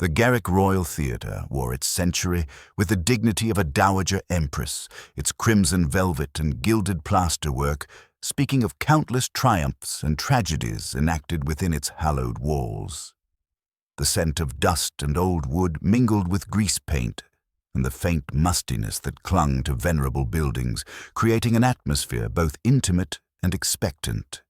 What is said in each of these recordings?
The Garrick Royal Theatre wore its century with the dignity of a dowager empress, its crimson velvet and gilded plasterwork speaking of countless triumphs and tragedies enacted within its hallowed walls. The scent of dust and old wood mingled with grease paint, and the faint mustiness that clung to venerable buildings, creating an atmosphere both intimate and expectant.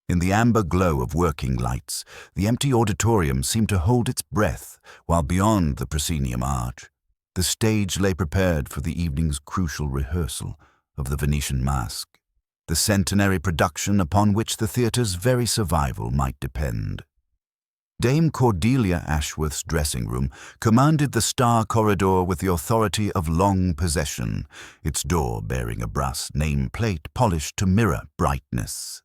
In the amber glow of working lights, the empty auditorium seemed to hold its breath, while beyond the proscenium arch, the stage lay prepared for the evening's crucial rehearsal of the Venetian Masque, the centenary production upon which the theatre's very survival might depend. Dame Cordelia Ashworth's dressing room commanded the star corridor with the authority of long possession, its door bearing a brass nameplate polished to mirror brightness.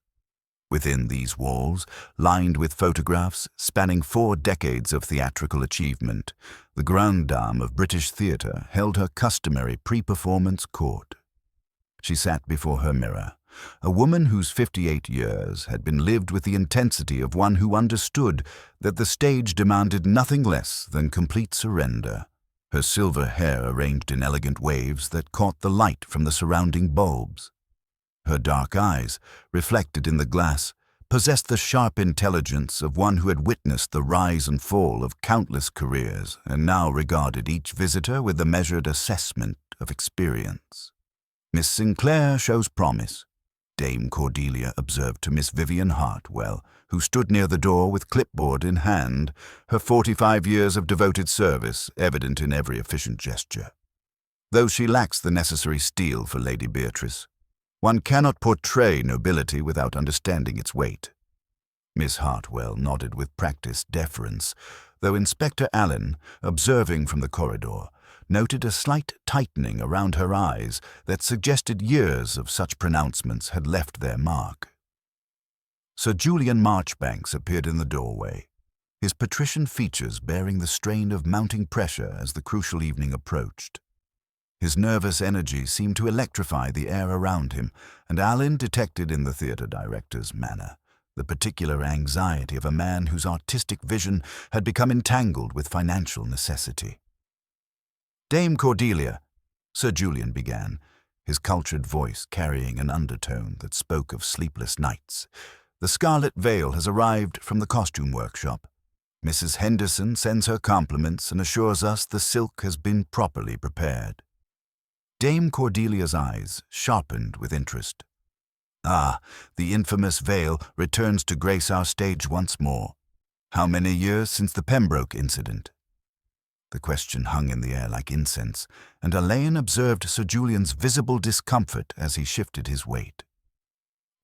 Within these walls, lined with photographs spanning 4 decades of theatrical achievement, the grande dame of British theatre held her customary pre-performance court. She sat before her mirror, a woman whose 58 years had been lived with the intensity of one who understood that the stage demanded nothing less than complete surrender, her silver hair arranged in elegant waves that caught the light from the surrounding bulbs. Her dark eyes, reflected in the glass, possessed the sharp intelligence of one who had witnessed the rise and fall of countless careers and now regarded each visitor with a measured assessment of experience. "Miss Sinclair shows promise," Dame Cordelia observed to Miss Vivian Hartwell, who stood near the door with clipboard in hand, her 45 years of devoted service evident in every efficient gesture. Though she lacks the necessary steel for Lady Beatrice, one cannot portray nobility without understanding its weight. Miss Hartwell nodded with practiced deference, though Inspector Alleyn, observing from the corridor, noted a slight tightening around her eyes that suggested years of such pronouncements had left their mark. Sir Julian Marchbanks appeared in the doorway, his patrician features bearing the strain of mounting pressure as the crucial evening approached. His nervous energy seemed to electrify the air around him, and Alleyn detected in the theatre director's manner the particular anxiety of a man whose artistic vision had become entangled with financial necessity. "Dame Cordelia," Sir Julian began, his cultured voice carrying an undertone that spoke of sleepless nights, "the scarlet veil has arrived from the costume workshop. Mrs. Henderson sends her compliments and assures us the silk has been properly prepared." Dame Cordelia's eyes sharpened with interest. "Ah, the infamous veil returns to grace our stage once more. How many years since the Pembroke incident?" The question hung in the air like incense, and Alleyn observed Sir Julian's visible discomfort as he shifted his weight.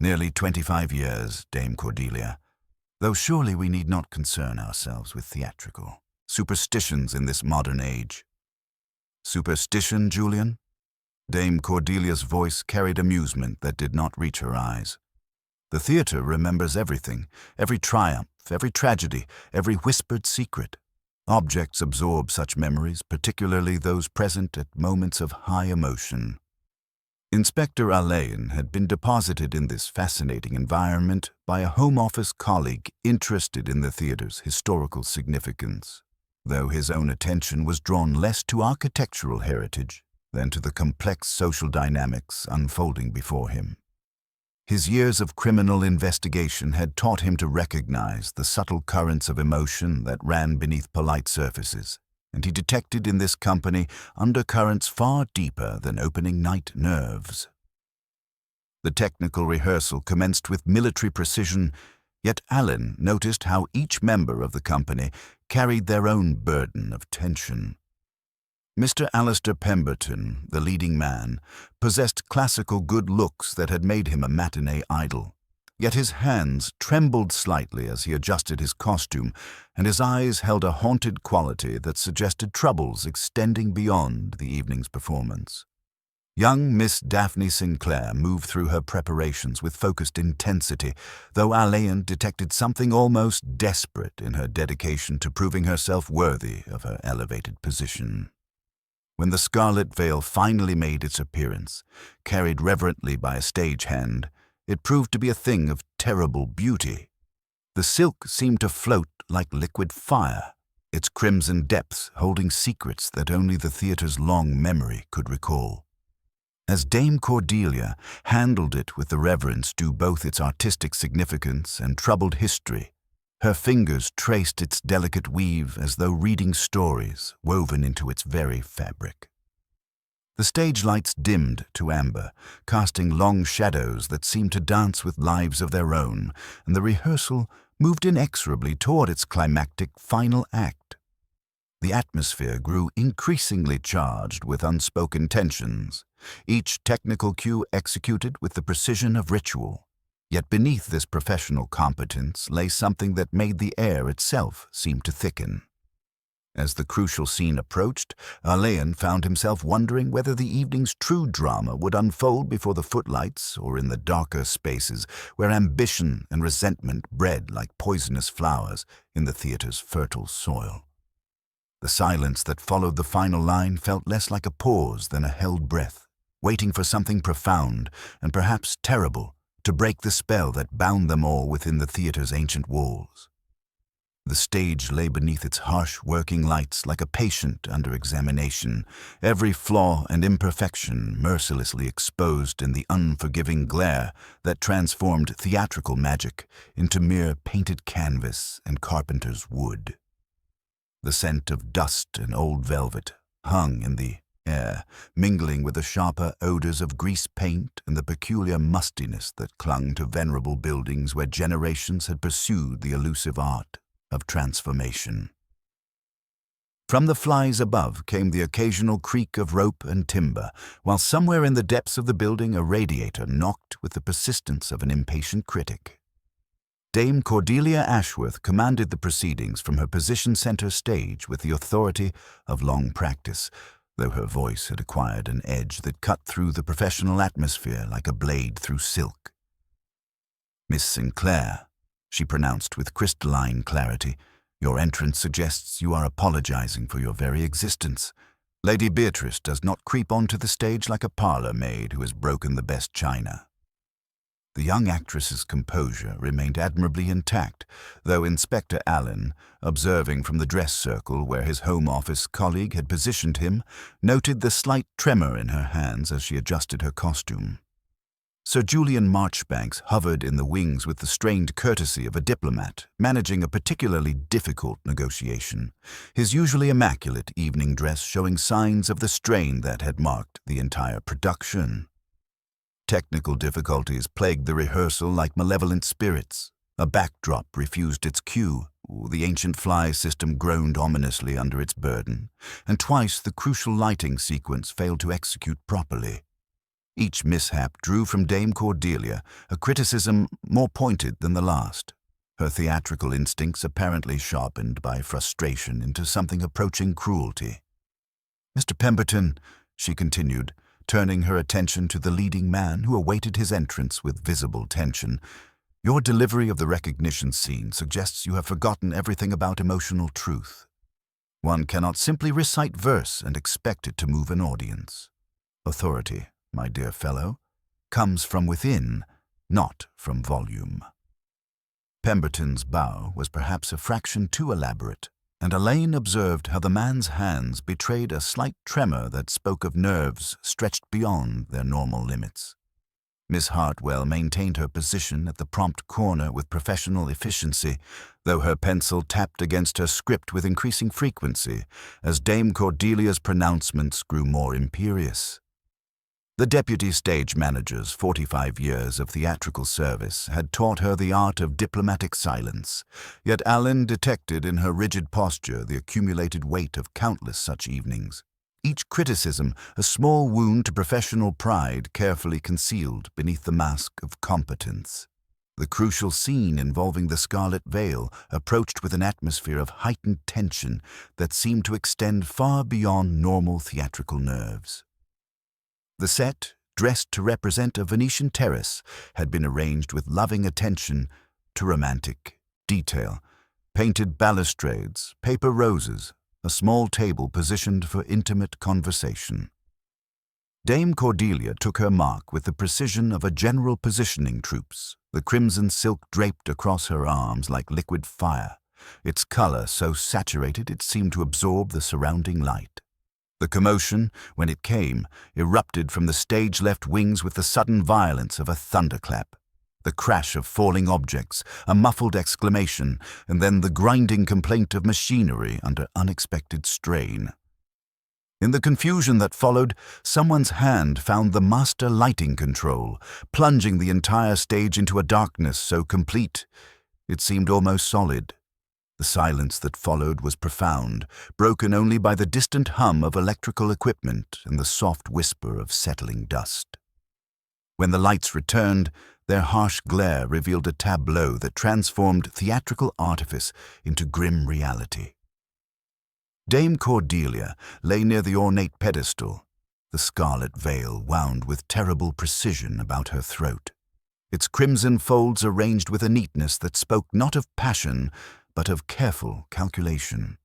"Nearly 25 years, Dame Cordelia, though surely we need not concern ourselves with theatrical superstitions in this modern age." "Superstition, Julian?" Dame Cordelia's voice carried amusement that did not reach her eyes. "The theatre remembers everything, every triumph, every tragedy, every whispered secret. Objects absorb such memories, particularly those present at moments of high emotion." Inspector Alleyn had been deposited in this fascinating environment by a Home Office colleague interested in the theatre's historical significance, though his own attention was drawn less to architectural heritage than to the complex social dynamics unfolding before him. His years of criminal investigation had taught him to recognize the subtle currents of emotion that ran beneath polite surfaces, and he detected in this company undercurrents far deeper than opening night nerves. The technical rehearsal commenced with military precision, yet Alleyn noticed how each member of the company carried their own burden of tension. Mr. Alistair Pemberton, the leading man, possessed classical good looks that had made him a matinee idol, yet his hands trembled slightly as he adjusted his costume, and his eyes held a haunted quality that suggested troubles extending beyond the evening's performance. Young Miss Daphne Sinclair moved through her preparations with focused intensity, though Alleyn detected something almost desperate in her dedication to proving herself worthy of her elevated position. When the scarlet veil finally made its appearance, carried reverently by a stagehand, it proved to be a thing of terrible beauty. The silk seemed to float like liquid fire, its crimson depths holding secrets that only the theatre's long memory could recall. As Dame Cordelia handled it with the reverence due both its artistic significance and troubled history, her fingers traced its delicate weave as though reading stories woven into its very fabric. The stage lights dimmed to amber, casting long shadows that seemed to dance with lives of their own, and the rehearsal moved inexorably toward its climactic final act. The atmosphere grew increasingly charged with unspoken tensions, each technical cue executed with the precision of ritual. Yet beneath this professional competence lay something that made the air itself seem to thicken. As the crucial scene approached, Alleyn found himself wondering whether the evening's true drama would unfold before the footlights or in the darker spaces where ambition and resentment bred like poisonous flowers in the theatre's fertile soil. The silence that followed the final line felt less like a pause than a held breath, waiting for something profound and perhaps terrible to break the spell that bound them all within the theatre's ancient walls. The stage lay beneath its harsh working lights like a patient under examination, every flaw and imperfection mercilessly exposed in the unforgiving glare that transformed theatrical magic into mere painted canvas and carpenter's wood. The scent of dust and old velvet hung in the air, mingling with the sharper odors of grease paint and the peculiar mustiness that clung to venerable buildings where generations had pursued the elusive art of transformation. From the flies above came the occasional creak of rope and timber, while somewhere in the depths of the building a radiator knocked with the persistence of an impatient critic. Dame Cordelia Ashworth commanded the proceedings from her position center stage with the authority of long practice, though her voice had acquired an edge that cut through the professional atmosphere like a blade through silk. "Miss Sinclair," she pronounced with crystalline clarity, "your entrance suggests you are apologizing for your very existence. Lady Beatrice does not creep onto the stage like a parlor maid who has broken the best china." The young actress's composure remained admirably intact, though Inspector Alleyn, observing from the dress circle where his Home Office colleague had positioned him, noted the slight tremor in her hands as she adjusted her costume. Sir Julian Marchbanks hovered in the wings with the strained courtesy of a diplomat, managing a particularly difficult negotiation, his usually immaculate evening dress showing signs of the strain that had marked the entire production. Technical difficulties plagued the rehearsal like malevolent spirits. A backdrop refused its cue, the ancient fly system groaned ominously under its burden, and twice the crucial lighting sequence failed to execute properly. Each mishap drew from Dame Cordelia a criticism more pointed than the last, her theatrical instincts apparently sharpened by frustration into something approaching cruelty. "Mr. Pemberton," she continued, turning her attention to the leading man who awaited his entrance with visible tension, "your delivery of the recognition scene suggests you have forgotten everything about emotional truth. One cannot simply recite verse and expect it to move an audience. Authority, my dear fellow, comes from within, not from volume." Pemberton's bow was perhaps a fraction too elaborate, and Alleyn observed how the man's hands betrayed a slight tremor that spoke of nerves stretched beyond their normal limits. Miss Hartwell maintained her position at the prompt corner with professional efficiency, though her pencil tapped against her script with increasing frequency as Dame Cordelia's pronouncements grew more imperious. The deputy stage manager's 45 years of theatrical service had taught her the art of diplomatic silence, yet Alleyn detected in her rigid posture the accumulated weight of countless such evenings, each criticism a small wound to professional pride carefully concealed beneath the mask of competence. The crucial scene involving the Scarlet Veil approached with an atmosphere of heightened tension that seemed to extend far beyond normal theatrical nerves. The set, dressed to represent a Venetian terrace, had been arranged with loving attention to romantic detail. Painted balustrades, paper roses, a small table positioned for intimate conversation. Dame Cordelia took her mark with the precision of a general positioning troops, the crimson silk draped across her arms like liquid fire, its color so saturated it seemed to absorb the surrounding light. The commotion, when it came, erupted from the stage-left wings with the sudden violence of a thunderclap. The crash of falling objects, a muffled exclamation, and then the grinding complaint of machinery under unexpected strain. In the confusion that followed, someone's hand found the master lighting control, plunging the entire stage into a darkness so complete it seemed almost solid. The silence that followed was profound, broken only by the distant hum of electrical equipment and the soft whisper of settling dust. When the lights returned, their harsh glare revealed a tableau that transformed theatrical artifice into grim reality. Dame Cordelia lay near the ornate pedestal, the scarlet veil wound with terrible precision about her throat, its crimson folds arranged with a neatness that spoke not of passion, but of careful calculation.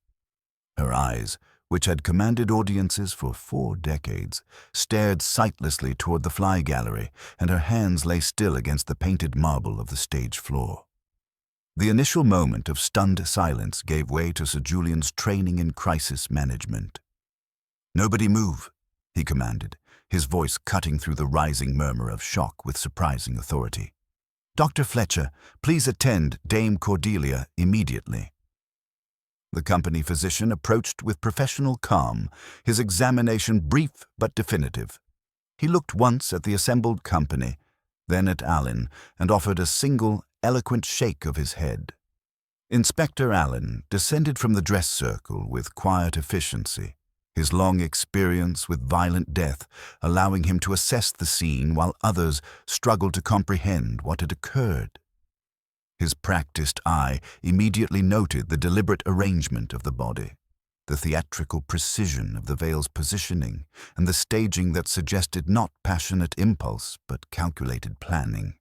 Her eyes, which had commanded audiences for 4 decades, stared sightlessly toward the fly gallery, and her hands lay still against the painted marble of the stage floor. The initial moment of stunned silence gave way to Sir Julian's training in crisis management. "Nobody move," he commanded, his voice cutting through the rising murmur of shock with surprising authority. "Dr. Fletcher, please attend Dame Cordelia immediately." The company physician approached with professional calm, his examination brief but definitive. He looked once at the assembled company, then at Alleyn, and offered a single, eloquent shake of his head. Inspector Alleyn descended from the dress circle with quiet efficiency, his long experience with violent death allowing him to assess the scene while others struggled to comprehend what had occurred. His practiced eye immediately noted the deliberate arrangement of the body, the theatrical precision of the veil's positioning, and the staging that suggested not passionate impulse but calculated planning.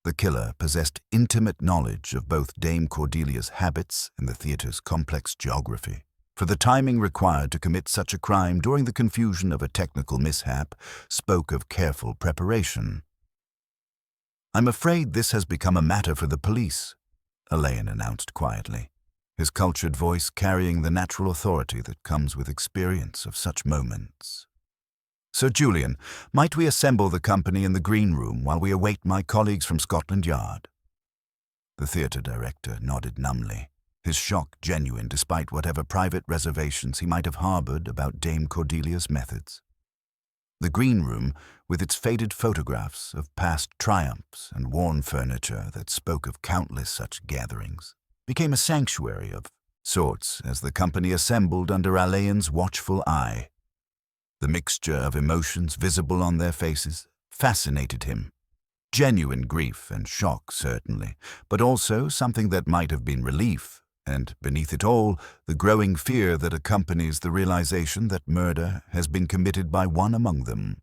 The killer possessed intimate knowledge of both Dame Cordelia's habits and the theater's complex geography, for the timing required to commit such a crime during the confusion of a technical mishap spoke of careful preparation. "I'm afraid this has become a matter for the police," Alleyn announced quietly, his cultured voice carrying the natural authority that comes with experience of such moments. "Sir Julian, might we assemble the company in the green room while we await my colleagues from Scotland Yard?" The theatre director nodded numbly, his shock genuine despite whatever private reservations he might have harbored about Dame Cordelia's methods. The green room, with its faded photographs of past triumphs and worn furniture that spoke of countless such gatherings, became a sanctuary of sorts as the company assembled under Alleyn's watchful eye. The mixture of emotions visible on their faces fascinated him. Genuine grief and shock, certainly, but also something that might have been relief, and beneath it all, the growing fear that accompanies the realization that murder has been committed by one among them.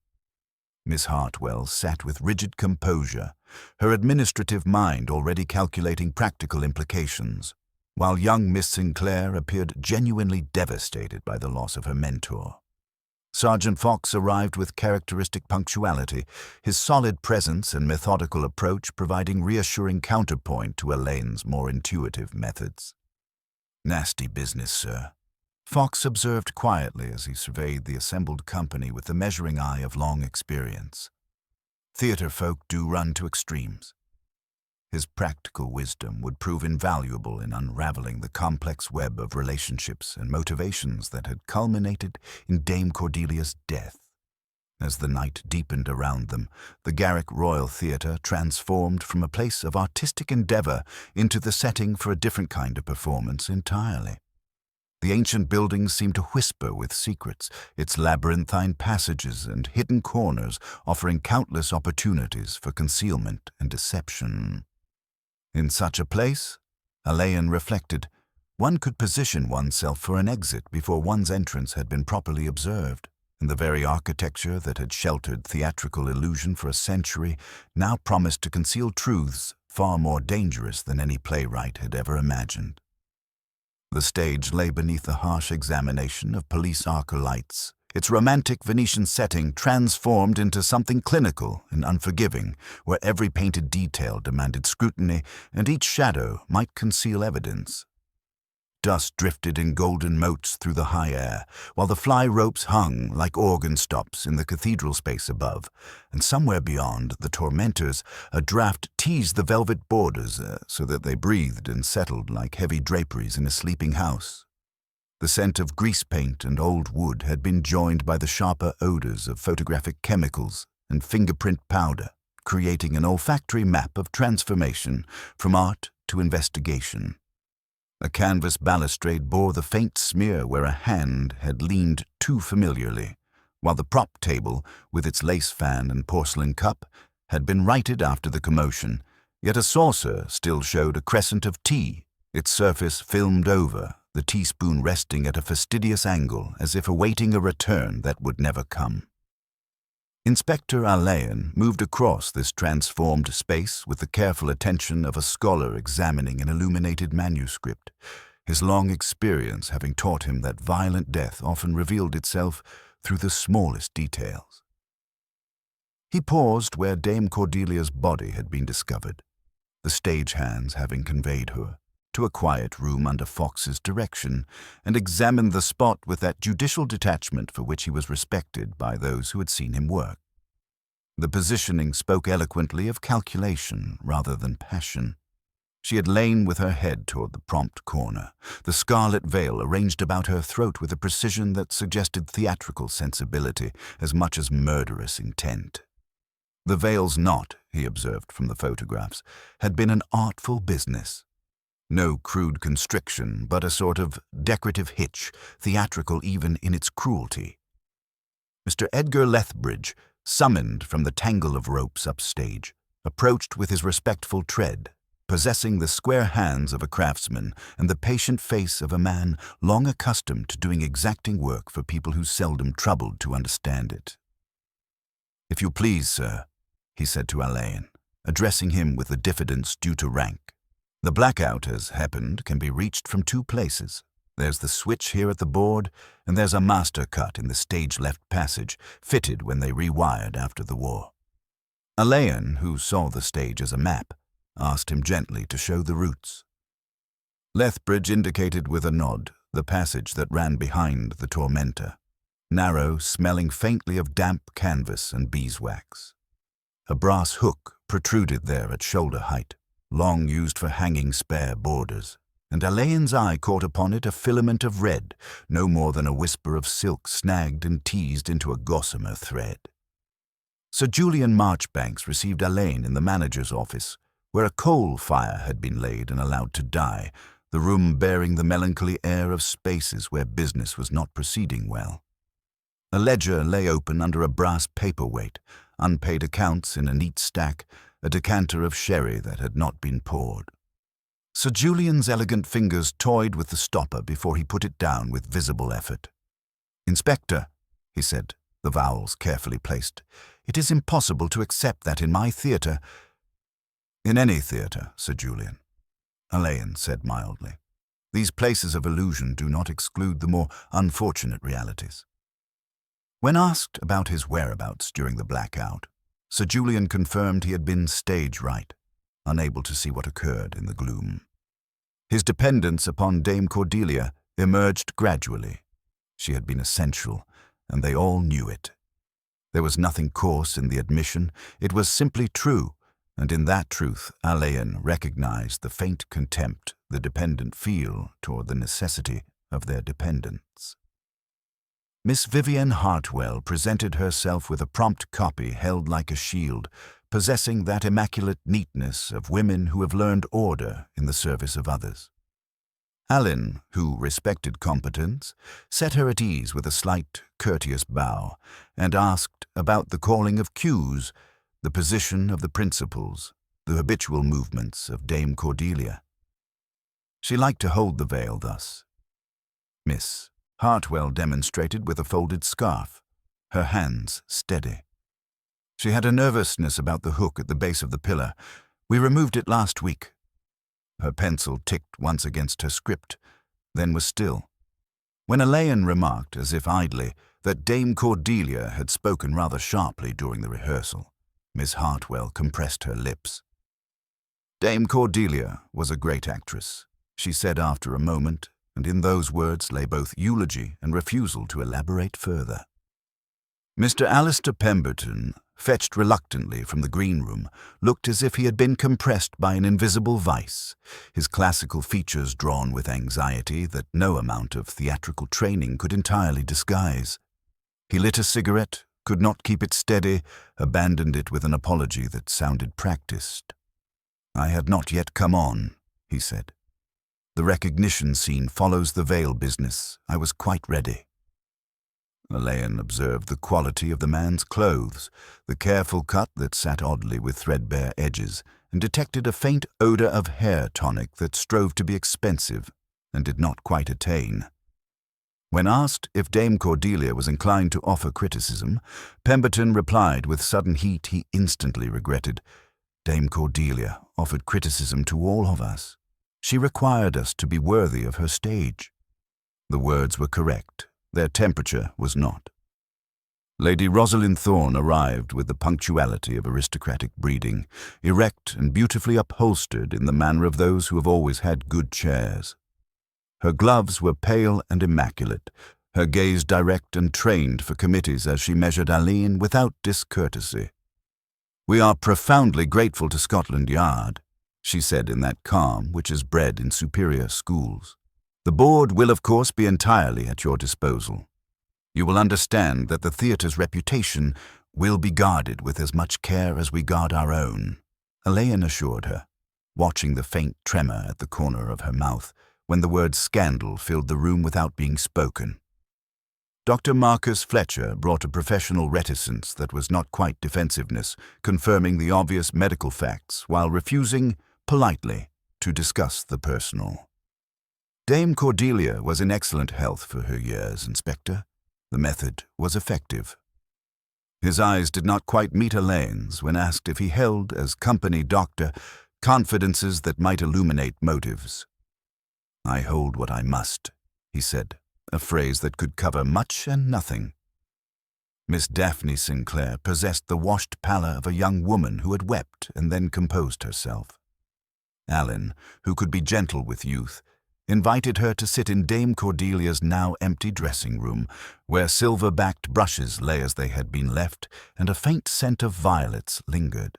Miss Hartwell sat with rigid composure, her administrative mind already calculating practical implications, while young Miss Sinclair appeared genuinely devastated by the loss of her mentor. Sergeant Fox arrived with characteristic punctuality, his solid presence and methodical approach providing reassuring counterpoint to Alleyn's more intuitive methods. "Nasty business, sir," Fox observed quietly as he surveyed the assembled company with the measuring eye of long experience. "Theatre folk do run to extremes." His practical wisdom would prove invaluable in unraveling the complex web of relationships and motivations that had culminated in Dame Cordelia's death. As the night deepened around them, the Garrick Royal Theatre transformed from a place of artistic endeavor into the setting for a different kind of performance entirely. The ancient building seemed to whisper with secrets, its labyrinthine passages and hidden corners offering countless opportunities for concealment and deception. In such a place, Alleyn reflected, one could position oneself for an exit before one's entrance had been properly observed, and the very architecture that had sheltered theatrical illusion for a century now promised to conceal truths far more dangerous than any playwright had ever imagined. The stage lay beneath the harsh examination of police arc-lights, its romantic Venetian setting transformed into something clinical and unforgiving, where every painted detail demanded scrutiny and each shadow might conceal evidence. dust drifted in golden motes through the high air, while the fly ropes hung like organ stops in the cathedral space above, and somewhere beyond, the tormentors, a draught teased the velvet borders so that they breathed and settled like heavy draperies in a sleeping house. The scent of grease paint and old wood had been joined by the sharper odors of photographic chemicals and fingerprint powder, creating an olfactory map of transformation from art to investigation. A canvas balustrade bore the faint smear where a hand had leaned too familiarly, while the prop table, with its lace fan and porcelain cup, had been righted after the commotion, yet a saucer still showed a crescent of tea, its surface filmed over, the teaspoon resting at a fastidious angle as if awaiting a return that would never come. Inspector Alleyn moved across this transformed space with the careful attention of a scholar examining an illuminated manuscript, his long experience having taught him that violent death often revealed itself through the smallest details. He paused where Dame Cordelia's body had been discovered, the stage hands having conveyed her to a quiet room under Fox's direction, and examined the spot with that judicial detachment for which he was respected by those who had seen him work. The positioning spoke eloquently of calculation rather than passion. She had lain with her head toward the prompt corner, the scarlet veil arranged about her throat with a precision that suggested theatrical sensibility as much as murderous intent. The veil's knot, he observed from the photographs, had been an artful business. No crude constriction, but a sort of decorative hitch, theatrical even in its cruelty. Mr. Edgar Lethbridge, summoned from the tangle of ropes upstage, approached with his respectful tread, possessing the square hands of a craftsman and the patient face of a man long accustomed to doing exacting work for people who seldom troubled to understand it. "If you please, sir," he said to Alleyn, addressing him with the diffidence due to rank. "The blackout, as happened, can be reached from two places. There's the switch here at the board, and there's a master cut in the stage-left passage, fitted when they rewired after the war." Alleyn, who saw the stage as a map, asked him gently to show the routes. Lethbridge indicated with a nod the passage that ran behind the tormentor, narrow, smelling faintly of damp canvas and beeswax. A brass hook protruded there at shoulder height, long used for hanging spare borders, and Alleyn's eye caught upon it a filament of red, no more than a whisper of silk snagged and teased into a gossamer thread. Sir Julian Marchbanks received Alleyn in the manager's office, where a coal fire had been laid and allowed to die, the room bearing the melancholy air of spaces where business was not proceeding well. A ledger lay open under a brass paperweight, unpaid accounts in a neat stack, a decanter of sherry that had not been poured. Sir Julian's elegant fingers toyed with the stopper before he put it down with visible effort. "Inspector," he said, the vowels carefully placed, "it is impossible to accept that in my theatre—" "In any theatre, Sir Julian," Alleyn said mildly. "These places of illusion do not exclude the more unfortunate realities." When asked about his whereabouts during the blackout, Sir Julian confirmed he had been stage right, unable to see what occurred in the gloom. His dependence upon Dame Cordelia emerged gradually. She had been essential, and they all knew it. There was nothing coarse in the admission, it was simply true, and in that truth Alleyn recognized the faint contempt the dependent feel toward the necessity of their dependence. Miss Vivienne Hartwell presented herself with a prompt copy held like a shield, possessing that immaculate neatness of women who have learned order in the service of others. Alleyn, who respected competence, set her at ease with a slight, courteous bow, and asked about the calling of cues, the position of the principals, the habitual movements of Dame Cordelia. She liked to hold the veil thus. Miss Hartwell demonstrated with a folded scarf, her hands steady. She had a nervousness about the hook at the base of the pillar. "We removed it last week." Her pencil ticked once against her script, then was still. When Alleyn remarked, as if idly, that Dame Cordelia had spoken rather sharply during the rehearsal, Miss Hartwell compressed her lips. "Dame Cordelia was a great actress," she said after a moment, and in those words lay both eulogy and refusal to elaborate further. Mr. Alistair Pemberton, fetched reluctantly from the green room, looked as if he had been compressed by an invisible vice, his classical features drawn with anxiety that no amount of theatrical training could entirely disguise. He lit a cigarette, could not keep it steady, abandoned it with an apology that sounded practiced. "I had not yet come on," he said. "The recognition scene follows the veil business. I was quite ready." Alleyn observed the quality of the man's clothes, the careful cut that sat oddly with threadbare edges, and detected a faint odor of hair tonic that strove to be expensive and did not quite attain. When asked if Dame Cordelia was inclined to offer criticism, Pemberton replied with sudden heat he instantly regretted. Dame Cordelia offered criticism to all of us. She required us to be worthy of her stage. The words were correct. Their temperature was not. Lady Rosalind Thorne arrived with the punctuality of aristocratic breeding, erect and beautifully upholstered in the manner of those who have always had good chairs. Her gloves were pale and immaculate, her gaze direct and trained for committees as she measured Alleyn without discourtesy. "We are profoundly grateful to Scotland Yard," she said in that calm which is bred in superior schools. "The board will, of course, be entirely at your disposal. You will understand that the theatre's reputation will be guarded with as much care as we guard our own," Alleyn assured her, watching the faint tremor at the corner of her mouth when the word scandal filled the room without being spoken. Dr. Marcus Fletcher brought a professional reticence that was not quite defensiveness, confirming the obvious medical facts while refusing, politely, to discuss the personal. "Dame Cordelia was in excellent health for her years, Inspector. The method was effective." His eyes did not quite meet Alleyn's when asked if he held, as company doctor, confidences that might illuminate motives. "I hold what I must," he said, a phrase that could cover much and nothing. Miss Daphne Sinclair possessed the washed pallor of a young woman who had wept and then composed herself. Alleyn, who could be gentle with youth, invited her to sit in Dame Cordelia's now empty dressing room, where silver-backed brushes lay as they had been left, and a faint scent of violets lingered.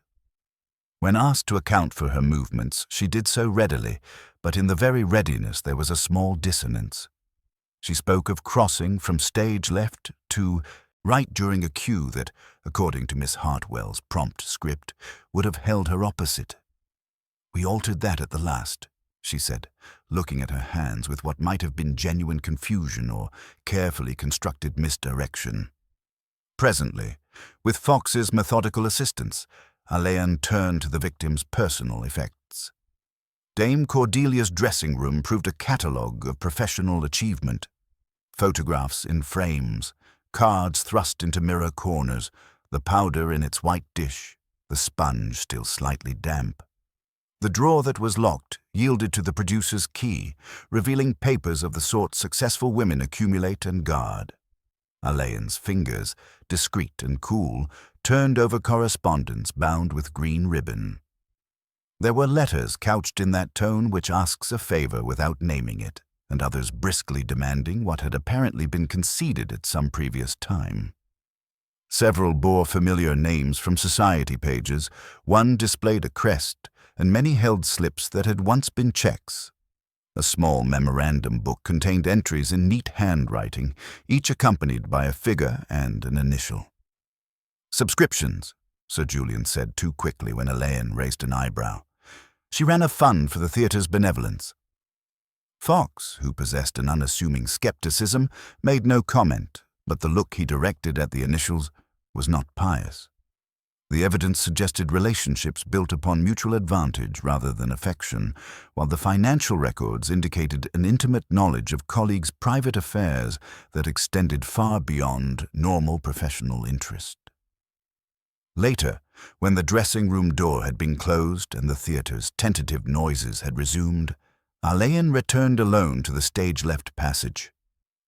When asked to account for her movements, she did so readily, but in the very readiness there was a small dissonance. She spoke of crossing from stage left to right during a cue that, according to Miss Hartwell's prompt script, would have held her opposite. "We altered that at the last," she said, looking at her hands with what might have been genuine confusion or carefully constructed misdirection. Presently, with Fox's methodical assistance, Alleyn turned to the victim's personal effects. Dame Cordelia's dressing room proved a catalogue of professional achievement. Photographs in frames, cards thrust into mirror corners, the powder in its white dish, the sponge still slightly damp. The drawer that was locked yielded to the producer's key, revealing papers of the sort successful women accumulate and guard. Alleyn's fingers, discreet and cool, turned over correspondence bound with green ribbon. There were letters couched in that tone which asks a favor without naming it, and others briskly demanding what had apparently been conceded at some previous time. Several bore familiar names from society pages, one displayed a crest, and many held slips that had once been checks. A small memorandum book contained entries in neat handwriting, each accompanied by a figure and an initial. "Subscriptions," Sir Julian said too quickly when Alleyn raised an eyebrow. "She ran a fund for the theatre's benevolence." Fox, who possessed an unassuming skepticism, made no comment, but the look he directed at the initials was not pious. The evidence suggested relationships built upon mutual advantage rather than affection, while the financial records indicated an intimate knowledge of colleagues' private affairs that extended far beyond normal professional interest. Later, when the dressing-room door had been closed and the theatre's tentative noises had resumed, Alleyn returned alone to the stage-left passage.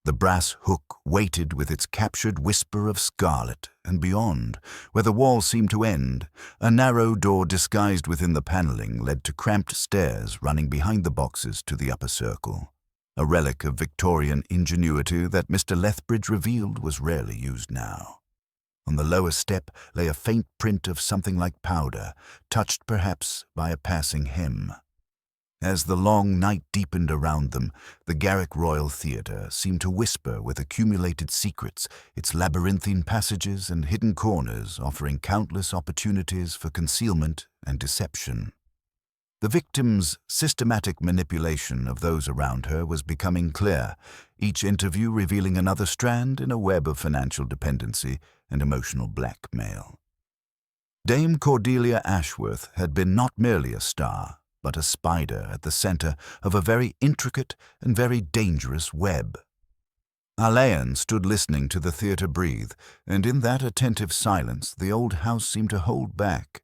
The brass hook waited with its captured whisper of scarlet, and beyond, where the wall seemed to end, a narrow door disguised within the paneling led to cramped stairs running behind the boxes to the upper circle. a relic of Victorian ingenuity that Mr. Lethbridge revealed was rarely used now. On the lower step lay a faint print of something like powder, touched perhaps by a passing hem. As the long night deepened around them, the Garrick Royal Theatre seemed to whisper with accumulated secrets, its labyrinthine passages and hidden corners offering countless opportunities for concealment and deception. The victim's systematic manipulation of those around her was becoming clear, each interview revealing another strand in a web of financial dependency and emotional blackmail. Dame Cordelia Ashworth had been not merely a star, but a spider at the center of a very intricate and very dangerous web. Alleyn stood listening to the theatre breathe, and in that attentive silence the old house seemed to hold back,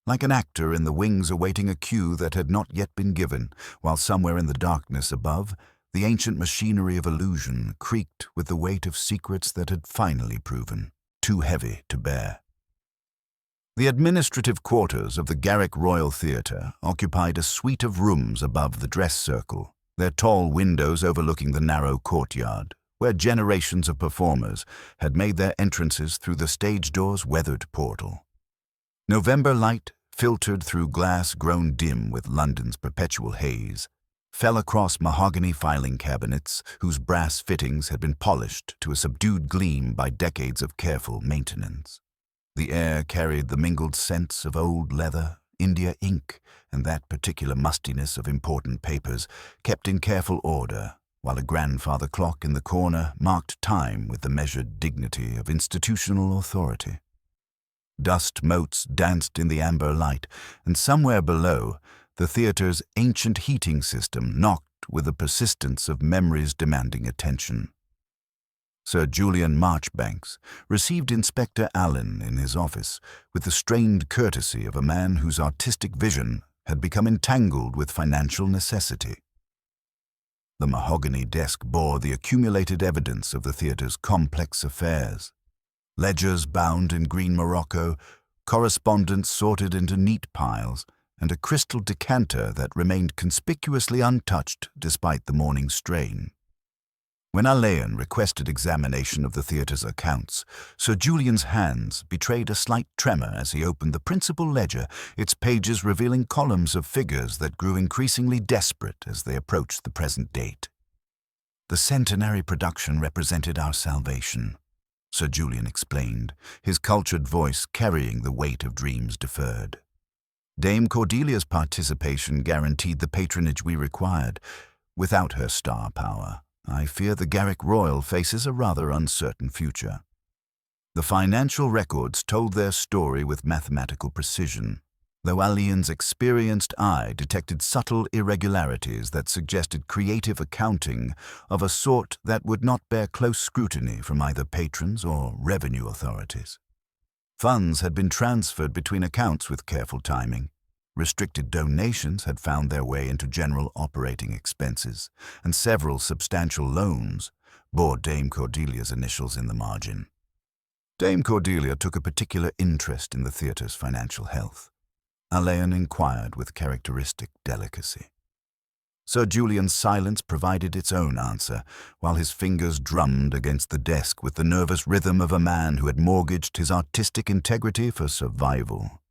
like an actor in the wings awaiting a cue that had not yet been given, while somewhere in the darkness above, the ancient machinery of illusion creaked with the weight of secrets that had finally proven too heavy to bear. The administrative quarters of the Garrick Royal Theatre occupied a suite of rooms above the dress circle, their tall windows overlooking the narrow courtyard, where generations of performers had made their entrances through the stage door's weathered portal. November light, filtered through glass grown dim with London's perpetual haze, fell across mahogany filing cabinets whose brass fittings had been polished to a subdued gleam by decades of careful maintenance. The air carried the mingled scents of old leather, India ink, and that particular mustiness of important papers kept in careful order, while a grandfather clock in the corner marked time with the measured dignity of institutional authority. Dust motes danced in the amber light, and somewhere below, the theatre's ancient heating system knocked with the persistence of memories demanding attention. Sir Julian Marchbanks received Inspector Alleyn in his office with the strained courtesy of a man whose artistic vision had become entangled with financial necessity. The mahogany desk bore the accumulated evidence of the theatre's complex affairs. Ledgers bound in green morocco, correspondence sorted into neat piles, and a crystal decanter that remained conspicuously untouched despite the morning strain. When Alleyn requested examination of the theatre's accounts, Sir Julian's hands betrayed a slight tremor as he opened the principal ledger, its pages revealing columns of figures that grew increasingly desperate as they approached the present date. The centenary production represented our salvation, Sir Julian explained, his cultured voice carrying the weight of dreams deferred. Dame Cordelia's participation guaranteed the patronage we required. Without her star power, I fear the Garrick Royal faces a rather uncertain future. The financial records told their story with mathematical precision, though Alleyn's experienced eye detected subtle irregularities that suggested creative accounting of a sort that would not bear close scrutiny from either patrons or revenue authorities. Funds had been transferred between accounts with careful timing. Restricted donations had found their way into general operating expenses, and several substantial loans bore Dame Cordelia's initials in the margin. Dame Cordelia took a particular interest in the theatre's financial health. Alleyn inquired with characteristic delicacy. Sir Julian's silence provided its own answer, while his fingers drummed against the desk with the nervous rhythm of a man who had mortgaged his artistic integrity for survival.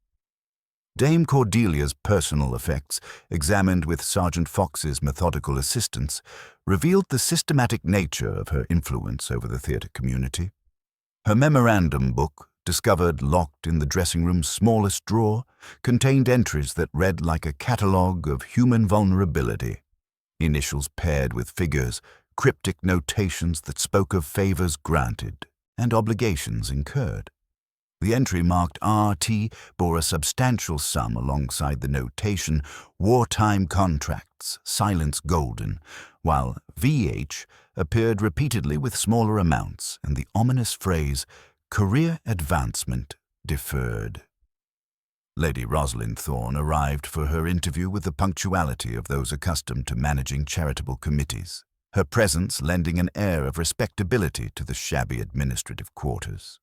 Dame Cordelia's personal effects, examined with Sergeant Fox's methodical assistance, revealed the systematic nature of her influence over the theatre community. Her memorandum book, discovered locked in the dressing-room's smallest drawer, contained entries that read like a catalogue of human vulnerability. Initials paired with figures, cryptic notations that spoke of favors granted and obligations incurred. The entry marked RT bore a substantial sum alongside the notation wartime contracts, silence golden, while VH appeared repeatedly with smaller amounts and the ominous phrase career advancement deferred. Lady Rosalind Thorne arrived for her interview with the punctuality of those accustomed to managing charitable committees, her presence lending an air of respectability to the shabby administrative quarters.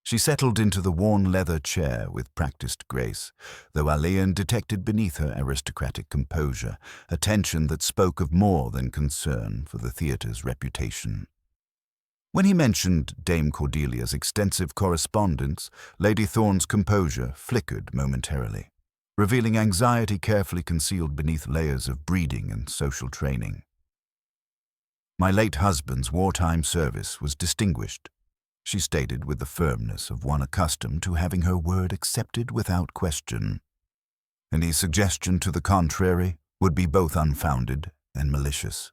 She settled into the worn leather chair with practiced grace, though Alleyn detected beneath her aristocratic composure a tension that spoke of more than concern for the theatre's reputation. When he mentioned Dame Cordelia's extensive correspondence, Lady Thorne's composure flickered momentarily, revealing anxiety carefully concealed beneath layers of breeding and social training. "My late husband's wartime service was distinguished," she stated with the firmness of one accustomed to having her word accepted without question. Any suggestion to the contrary would be both unfounded and malicious.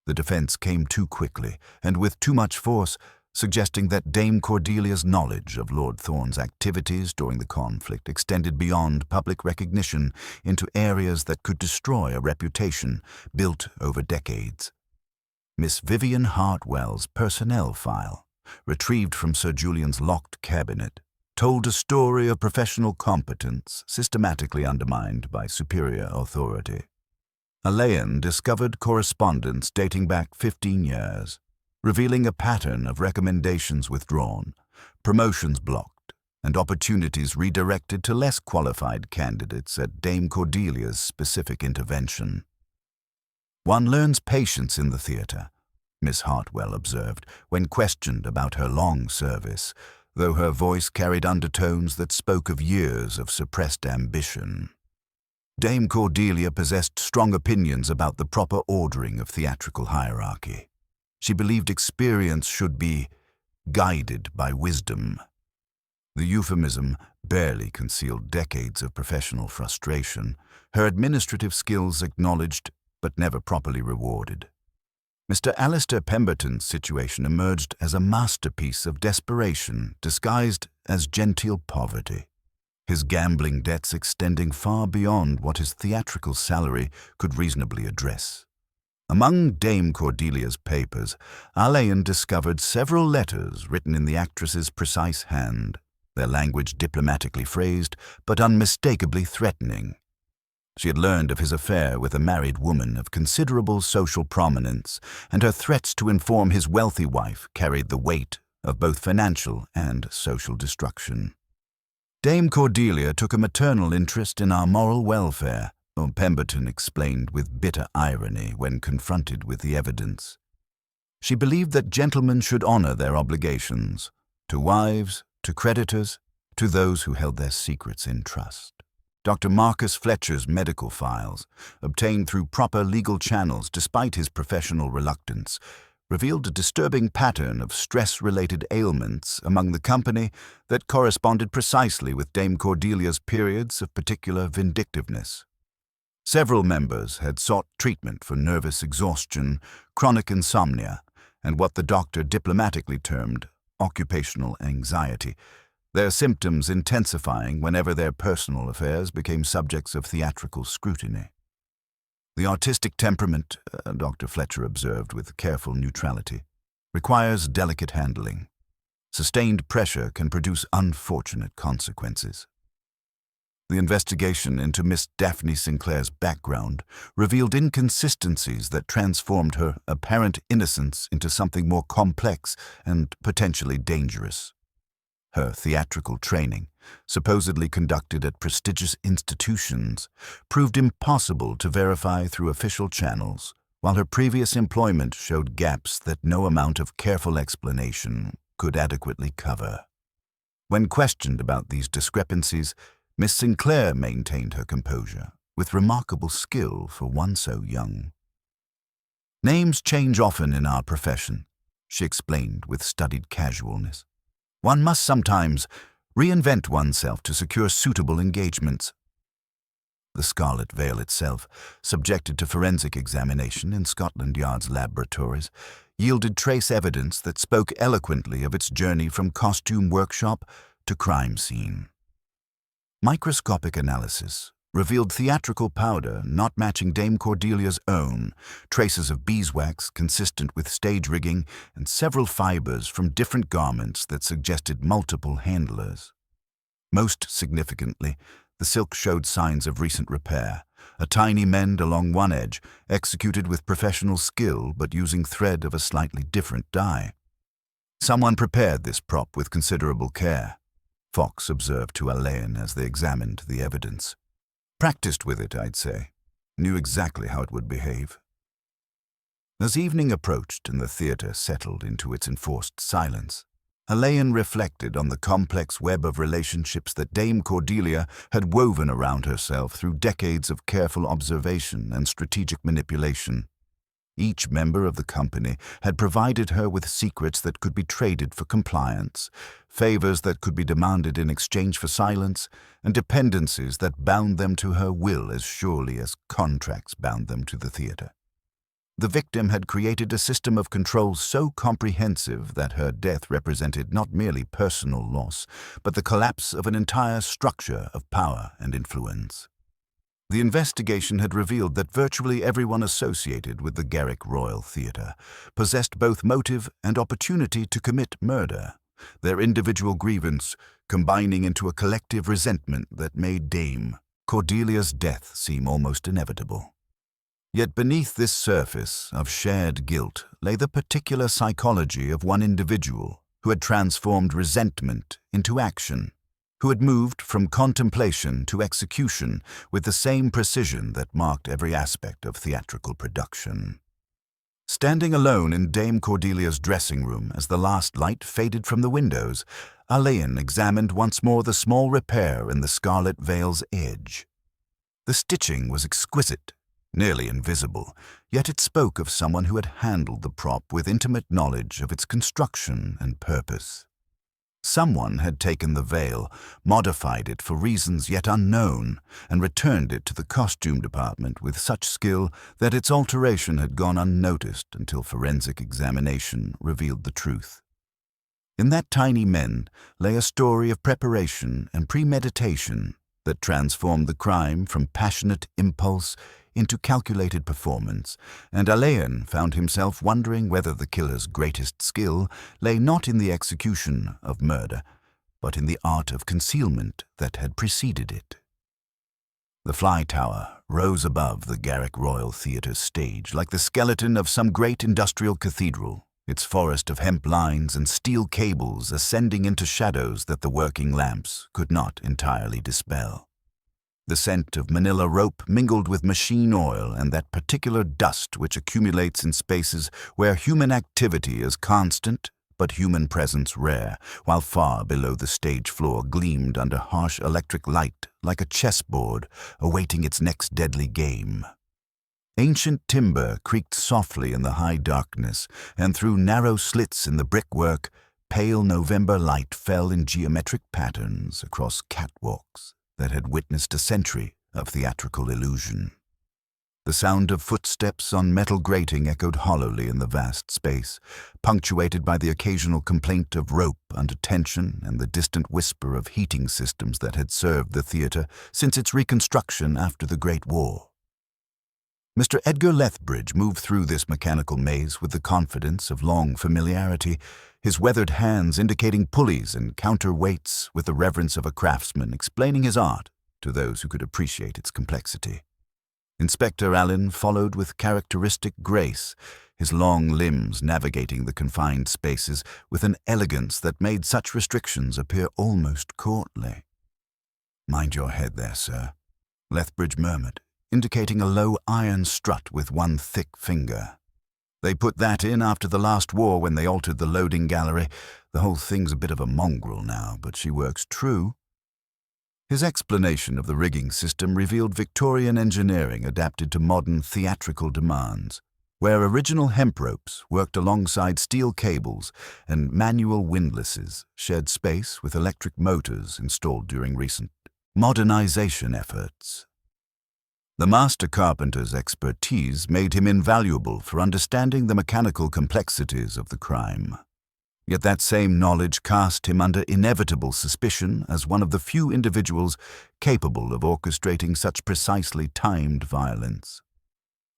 The defense came too quickly and with too much force, suggesting that Dame Cordelia's knowledge of Lord Thorne's activities during the conflict extended beyond public recognition into areas that could destroy a reputation built over decades. Miss Vivian Hartwell's personnel file, retrieved from Sir Julian's locked cabinet, told a story of professional competence systematically undermined by superior authority. Alleyn discovered correspondence dating back 15 years, revealing a pattern of recommendations withdrawn, promotions blocked, and opportunities redirected to less qualified candidates at Dame Cordelia's specific intervention. "One learns patience in the theatre," Miss Hartwell observed when questioned about her long service, though her voice carried undertones that spoke of years of suppressed ambition. Dame Cordelia possessed strong opinions about the proper ordering of theatrical hierarchy. She believed experience should be guided by wisdom. The euphemism barely concealed decades of professional frustration, her administrative skills acknowledged but never properly rewarded. Mr. Alistair Pemberton's situation emerged as a masterpiece of desperation disguised as genteel poverty, his gambling debts extending far beyond what his theatrical salary could reasonably address. Among Dame Cordelia's papers, Alleyn discovered several letters written in the actress's precise hand, their language diplomatically phrased but unmistakably threatening. She had learned of his affair with a married woman of considerable social prominence, and her threats to inform his wealthy wife carried the weight of both financial and social destruction. "Dame Cordelia took a maternal interest in our moral welfare," Pemberton explained with bitter irony when confronted with the evidence. "She believed that gentlemen should honor their obligations, to wives, to creditors, to those who held their secrets in trust." Dr. Marcus Fletcher's medical files, obtained through proper legal channels despite his professional reluctance, revealed a disturbing pattern of stress-related ailments among the company that corresponded precisely with Dame Cordelia's periods of particular vindictiveness. Several members had sought treatment for nervous exhaustion, chronic insomnia, and what the doctor diplomatically termed occupational anxiety, their symptoms intensifying whenever their personal affairs became subjects of theatrical scrutiny. "The artistic temperament," Dr. Fletcher observed with careful neutrality, "requires delicate handling. Sustained pressure can produce unfortunate consequences." The investigation into Miss Daphne Sinclair's background revealed inconsistencies that transformed her apparent innocence into something more complex and potentially dangerous. Her theatrical training, supposedly conducted at prestigious institutions, proved impossible to verify through official channels, while her previous employment showed gaps that no amount of careful explanation could adequately cover. When questioned about these discrepancies, Miss Sinclair maintained her composure, with remarkable skill for one so young. "Names change often in our profession," she explained with studied casualness. "One must sometimes reinvent oneself to secure suitable engagements." The Scarlet Veil itself, subjected to forensic examination in Scotland Yard's laboratories, yielded trace evidence that spoke eloquently of its journey from costume workshop to crime scene. Microscopic analysis revealed theatrical powder not matching Dame Cordelia's own, traces of beeswax consistent with stage rigging, and several fibers from different garments that suggested multiple handlers. Most significantly, the silk showed signs of recent repair, a tiny mend along one edge, executed with professional skill but using thread of a slightly different dye. Someone prepared this prop with considerable care, Fox observed to Alleyn as they examined the evidence. Practiced with it, I'd say. Knew exactly how it would behave. As evening approached and the theatre settled into its enforced silence, Alleyn reflected on the complex web of relationships that Dame Cordelia had woven around herself through decades of careful observation and strategic manipulation. Each member of the company had provided her with secrets that could be traded for compliance, favors that could be demanded in exchange for silence, and dependencies that bound them to her will as surely as contracts bound them to the theatre. The victim had created a system of control so comprehensive that her death represented not merely personal loss, but the collapse of an entire structure of power and influence. The investigation had revealed that virtually everyone associated with the Garrick Royal Theatre possessed both motive and opportunity to commit murder, their individual grievance combining into a collective resentment that made Dame Cordelia's death seem almost inevitable. Yet beneath this surface of shared guilt lay the particular psychology of one individual who had transformed resentment into action, who had moved from contemplation to execution with the same precision that marked every aspect of theatrical production. Standing alone in Dame Cordelia's dressing room as the last light faded from the windows, Alleyn examined once more the small repair in the scarlet veil's edge. The stitching was exquisite, nearly invisible, yet it spoke of someone who had handled the prop with intimate knowledge of its construction and purpose. Someone had taken the veil, modified it for reasons yet unknown, and returned it to the costume department with such skill that its alteration had gone unnoticed until forensic examination revealed the truth. In that tiny mend lay a story of preparation and premeditation that transformed the crime from passionate impulse into calculated performance, and Alleyn found himself wondering whether the killer's greatest skill lay not in the execution of murder, but in the art of concealment that had preceded it. The fly tower rose above the Garrick Royal Theatre's stage like the skeleton of some great industrial cathedral, its forest of hemp lines and steel cables ascending into shadows that the working lamps could not entirely dispel. The scent of manila rope mingled with machine oil and that particular dust which accumulates in spaces where human activity is constant but human presence rare, while far below the stage floor gleamed under harsh electric light like a chessboard awaiting its next deadly game. Ancient timber creaked softly in the high darkness, and through narrow slits in the brickwork, pale November light fell in geometric patterns across catwalks that had witnessed a century of theatrical illusion. The sound of footsteps on metal grating echoed hollowly in the vast space, punctuated by the occasional complaint of rope under tension and the distant whisper of heating systems that had served the theatre since its reconstruction after the Great War. Mr. Edgar Lethbridge moved through this mechanical maze with the confidence of long familiarity, his weathered hands indicating pulleys and counterweights with the reverence of a craftsman explaining his art to those who could appreciate its complexity. Inspector Alleyn followed with characteristic grace, his long limbs navigating the confined spaces with an elegance that made such restrictions appear almost courtly. "Mind your head there, sir," Lethbridge murmured, indicating a low iron strut with one thick finger. "They put that in after the last war when they altered the loading gallery. The whole thing's a bit of a mongrel now, but she works true." His explanation of the rigging system revealed Victorian engineering adapted to modern theatrical demands, where original hemp ropes worked alongside steel cables and manual windlasses shared space with electric motors installed during recent modernization efforts. The master carpenter's expertise made him invaluable for understanding the mechanical complexities of the crime. Yet that same knowledge cast him under inevitable suspicion as one of the few individuals capable of orchestrating such precisely timed violence.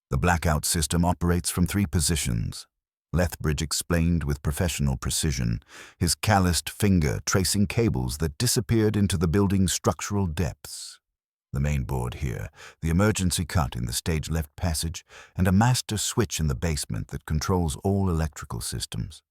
"The blackout system operates from 3 positions," Lethbridge explained with professional precision, his calloused finger tracing cables that disappeared into the building's structural depths. "The main board here, the emergency cut in the stage left passage, and a master switch in the basement that controls all electrical systems.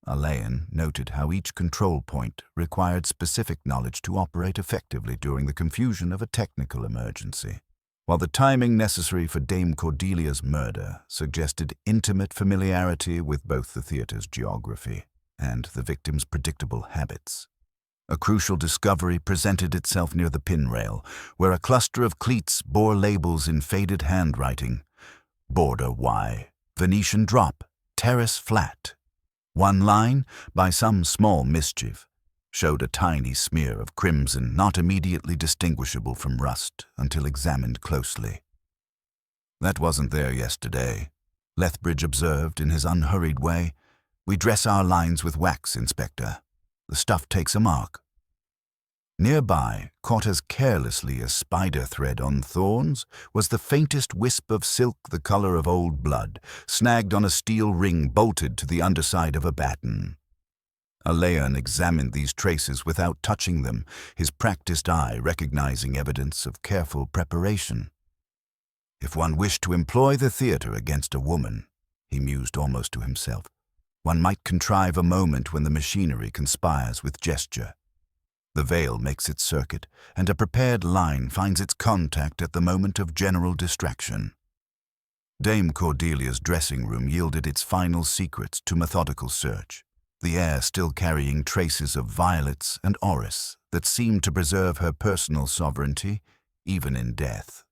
Alleyn noted how each control point required specific knowledge to operate effectively during the confusion of a technical emergency, while the timing necessary for Dame Cordelia's murder suggested intimate familiarity with both the theatre's geography and the victim's predictable habits. A crucial discovery presented itself near the pin rail, where a cluster of cleats bore labels in faded handwriting: Border Y, Venetian Drop, Terrace Flat. One line, by some small mischief, showed a tiny smear of crimson not immediately distinguishable from rust until examined closely. "That wasn't there yesterday," Lethbridge observed in his unhurried way. "We dress our lines with wax, Inspector. The stuff takes a mark." Nearby, caught as carelessly as spider thread on thorns, was the faintest wisp of silk the color of old blood, snagged on a steel ring bolted to the underside of a baton. Alleyn examined these traces without touching them, his practiced eye recognizing evidence of careful preparation. "If one wished to employ the theatre against a woman," he mused almost to himself, "one might contrive a moment when the machinery conspires with gesture. The veil makes its circuit, and a prepared line finds its contact at the moment of general distraction." Dame Cordelia's dressing room yielded its final secrets to methodical search, the air still carrying traces of violets and orris that seemed to preserve her personal sovereignty, even in death.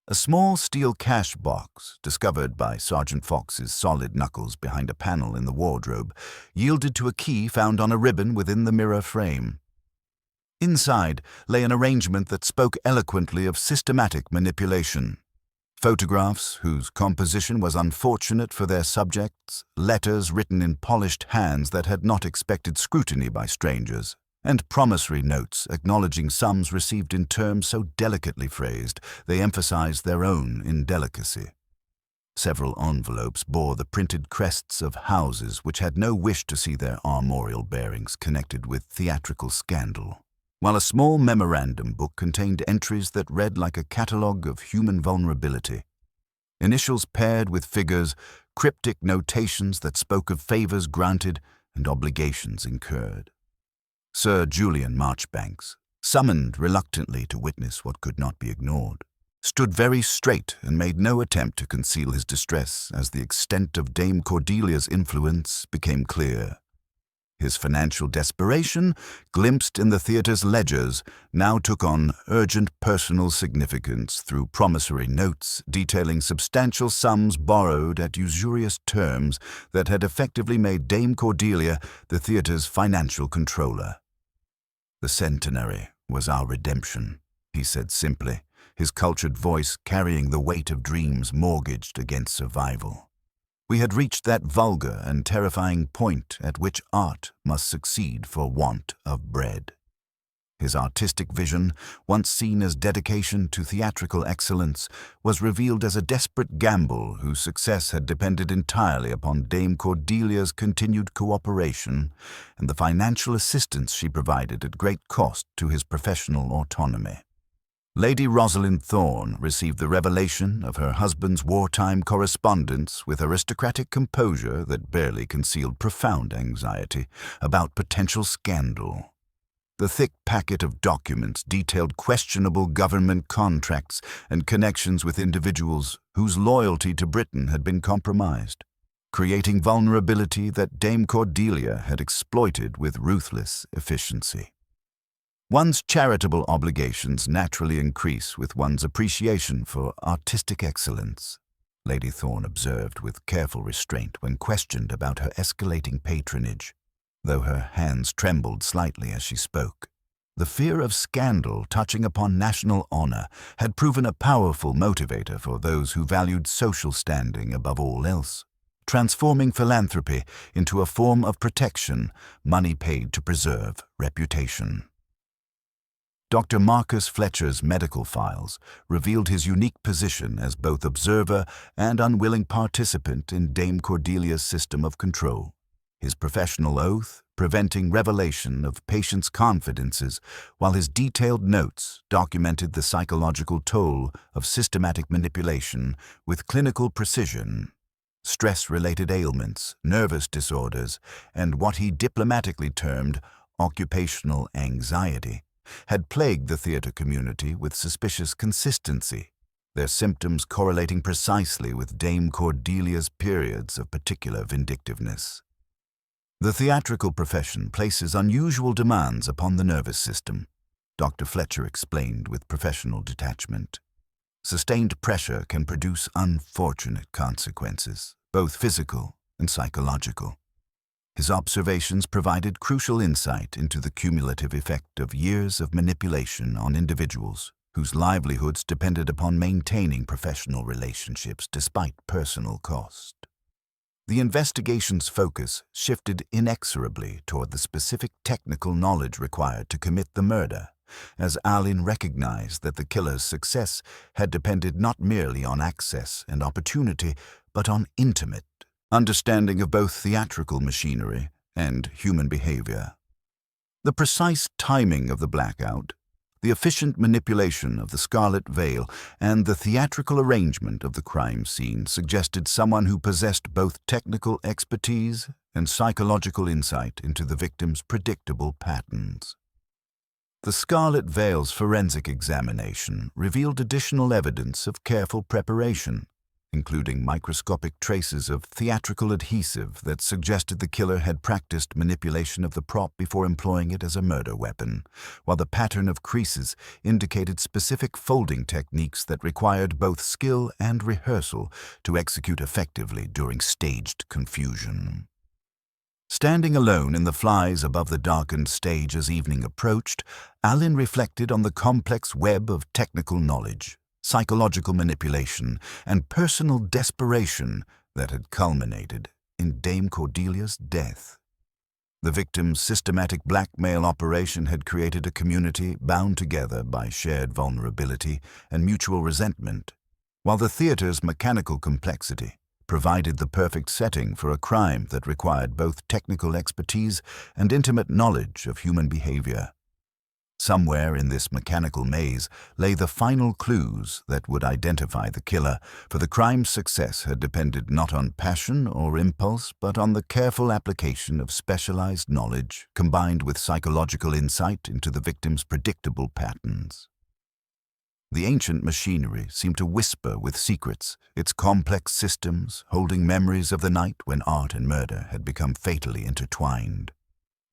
A small steel cash box, discovered by Sergeant Fox's solid knuckles behind a panel in the wardrobe, yielded to a key found on a ribbon within the mirror frame. Inside lay an arrangement that spoke eloquently of systematic manipulation. Photographs whose composition was unfortunate for their subjects, letters written in polished hands that had not expected scrutiny by strangers, and promissory notes acknowledging sums received in terms so delicately phrased they emphasized their own indelicacy. Several envelopes bore the printed crests of houses which had no wish to see their armorial bearings connected with theatrical scandal, while a small memorandum book contained entries that read like a catalogue of human vulnerability. Initials paired with figures, cryptic notations that spoke of favors granted and obligations incurred. Sir Julian Marchbanks, summoned reluctantly to witness what could not be ignored, stood very straight and made no attempt to conceal his distress as the extent of Dame Cordelia's influence became clear. His financial desperation, glimpsed in the theatre's ledgers, now took on urgent personal significance through promissory notes detailing substantial sums borrowed at usurious terms that had effectively made Dame Cordelia the theatre's financial controller. "The centenary was our redemption," he said simply, his cultured voice carrying the weight of dreams mortgaged against survival. We had reached that vulgar and terrifying point at which art must succeed for want of bread. His artistic vision, once seen as dedication to theatrical excellence, was revealed as a desperate gamble whose success had depended entirely upon Dame Cordelia's continued cooperation and the financial assistance she provided at great cost to his professional autonomy. Lady Rosalind Thorne received the revelation of her husband's wartime correspondence with aristocratic composure that barely concealed profound anxiety about potential scandal. The thick packet of documents detailed questionable government contracts and connections with individuals whose loyalty to Britain had been compromised, creating vulnerability that Dame Cordelia had exploited with ruthless efficiency. One's charitable obligations naturally increase with one's appreciation for artistic excellence, Lady Thorne observed with careful restraint when questioned about her escalating patronage, though her hands trembled slightly as she spoke. The fear of scandal touching upon national honor had proven a powerful motivator for those who valued social standing above all else, transforming philanthropy into a form of protection, money paid to preserve reputation. Dr. Marcus Fletcher's medical files revealed his unique position as both observer and unwilling participant in Dame Cordelia's system of control, his professional oath preventing revelation of patients' confidences, while his detailed notes documented the psychological toll of systematic manipulation with clinical precision. stress-related ailments, nervous disorders, and what he diplomatically termed occupational anxiety, had plagued the theater community with suspicious consistency, their symptoms correlating precisely with Dame Cordelia's periods of particular vindictiveness. The theatrical profession places unusual demands upon the nervous system, Dr. Fletcher explained with professional detachment. Sustained pressure can produce unfortunate consequences, both physical and psychological. His observations provided crucial insight into the cumulative effect of years of manipulation on individuals whose livelihoods depended upon maintaining professional relationships despite personal cost. The investigation's focus shifted inexorably toward the specific technical knowledge required to commit the murder, as Alleyn recognized that the killer's success had depended not merely on access and opportunity, but on intimate understanding of both theatrical machinery and human behavior. The precise timing of the blackout, the efficient manipulation of the scarlet veil, and the theatrical arrangement of the crime scene suggested someone who possessed both technical expertise and psychological insight into the victim's predictable patterns. The scarlet veil's forensic examination revealed additional evidence of careful preparation, including microscopic traces of theatrical adhesive that suggested the killer had practiced manipulation of the prop before employing it as a murder weapon, while the pattern of creases indicated specific folding techniques that required both skill and rehearsal to execute effectively during staged confusion. Standing alone in the flies above the darkened stage as evening approached, Alleyn reflected on the complex web of technical knowledge, psychological manipulation, and personal desperation that had culminated in Dame Cordelia's death. The victim's systematic blackmail operation had created a community bound together by shared vulnerability and mutual resentment, while the theater's mechanical complexity provided the perfect setting for a crime that required both technical expertise and intimate knowledge of human behavior. Somewhere in this mechanical maze lay the final clues that would identify the killer, for the crime's success had depended not on passion or impulse, but on the careful application of specialized knowledge combined with psychological insight into the victim's predictable patterns. The ancient machinery seemed to whisper with secrets, its complex systems holding memories of the night when art and murder had become fatally intertwined,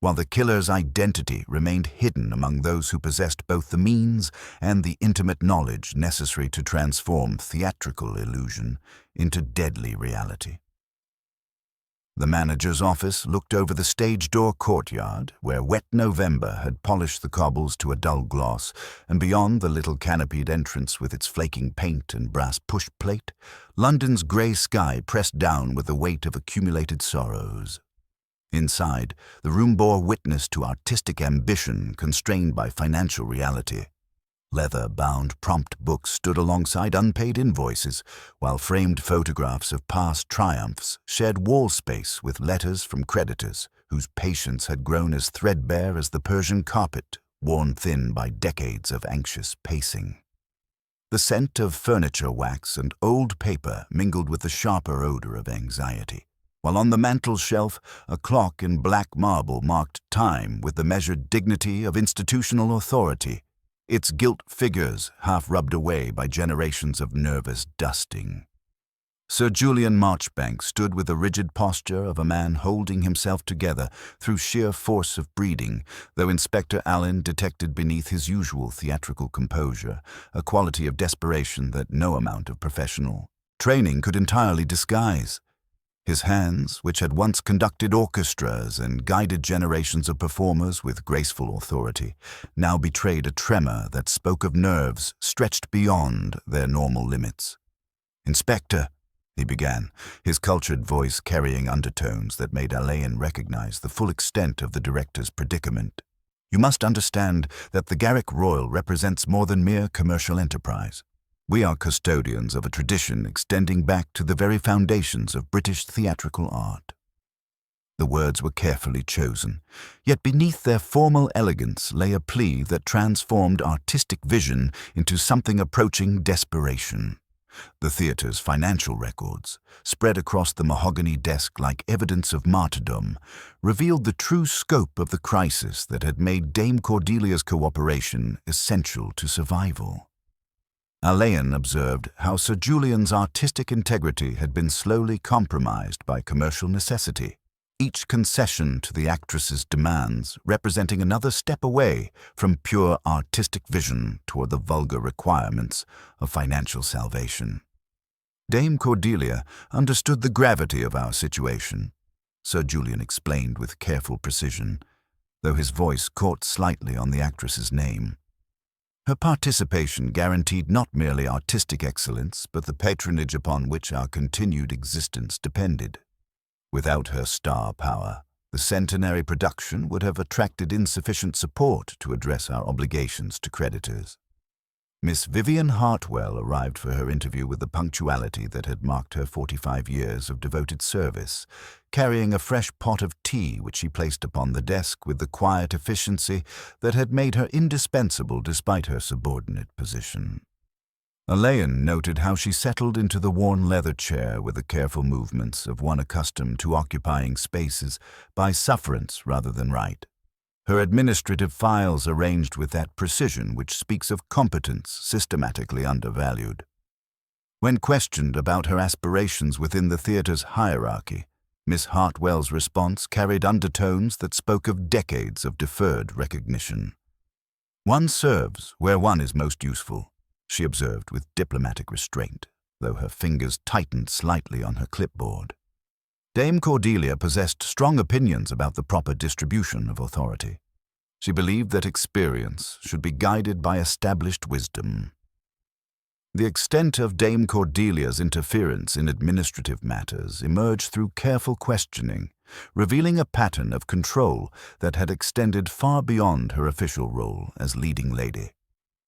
while the killer's identity remained hidden among those who possessed both the means and the intimate knowledge necessary to transform theatrical illusion into deadly reality. The manager's office looked over the stage door courtyard, where wet November had polished the cobbles to a dull gloss, and beyond the little canopied entrance with its flaking paint and brass push-plate, London's grey sky pressed down with the weight of accumulated sorrows. Inside, the room bore witness to artistic ambition constrained by financial reality. Leather-bound prompt books stood alongside unpaid invoices, while framed photographs of past triumphs shared wall space with letters from creditors whose patience had grown as threadbare as the Persian carpet, worn thin by decades of anxious pacing. The scent of furniture wax and old paper mingled with the sharper odor of anxiety, while on the mantel shelf a clock in black marble marked time with the measured dignity of institutional authority, its gilt figures half rubbed away by generations of nervous dusting. Sir Julian Marchbank stood with the rigid posture of a man holding himself together through sheer force of breeding, though Inspector Alleyn detected beneath his usual theatrical composure a quality of desperation that no amount of professional training could entirely disguise. His hands, which had once conducted orchestras and guided generations of performers with graceful authority, now betrayed a tremor that spoke of nerves stretched beyond their normal limits. "Inspector," he began, his cultured voice carrying undertones that made Alleyn recognize the full extent of the director's predicament. "You must understand that the Garrick Royal represents more than mere commercial enterprise. We are custodians of a tradition extending back to the very foundations of British theatrical art." The words were carefully chosen, yet beneath their formal elegance lay a plea that transformed artistic vision into something approaching desperation. The theatre's financial records, spread across the mahogany desk like evidence of martyrdom, revealed the true scope of the crisis that had made Dame Cordelia's cooperation essential to survival. Alleyn observed how Sir Julian's artistic integrity had been slowly compromised by commercial necessity, each concession to the actress's demands representing another step away from pure artistic vision toward the vulgar requirements of financial salvation. Dame Cordelia understood the gravity of our situation, Sir Julian explained with careful precision, though his voice caught slightly on the actress's name. Her participation guaranteed not merely artistic excellence, but the patronage upon which our continued existence depended. Without her star power, the centenary production would have attracted insufficient support to address our obligations to creditors. Miss Vivian Hartwell arrived for her interview with the punctuality that had marked her 45 years of devoted service, carrying a fresh pot of tea which she placed upon the desk with the quiet efficiency that had made her indispensable despite her subordinate position. Alleyn noted how she settled into the worn leather chair with the careful movements of one accustomed to occupying spaces by sufferance rather than right, her administrative files arranged with that precision which speaks of competence systematically undervalued. When questioned about her aspirations within the theatre's hierarchy, Miss Hartwell's response carried undertones that spoke of decades of deferred recognition. "One serves where one is most useful," she observed with diplomatic restraint, though her fingers tightened slightly on her clipboard. Dame Cordelia possessed strong opinions about the proper distribution of authority. She believed that experience should be guided by established wisdom. The extent of Dame Cordelia's interference in administrative matters emerged through careful questioning, revealing a pattern of control that had extended far beyond her official role as leading lady.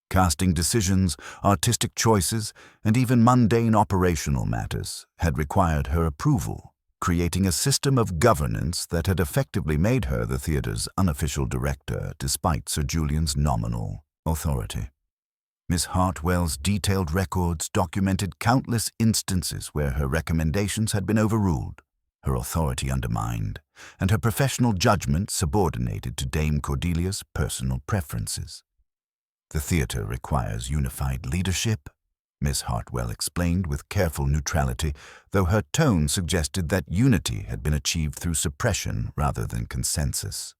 Casting decisions, artistic choices, and even mundane operational matters had required her approval, creating a system of governance that had effectively made her the theatre's unofficial director despite Sir Julian's nominal authority. Miss Hartwell's detailed records documented countless instances where her recommendations had been overruled, her authority undermined, and her professional judgment subordinated to Dame Cordelia's personal preferences. "The theatre requires unified leadership," Miss Hartwell explained with careful neutrality, though her tone suggested that unity had been achieved through suppression rather than consensus.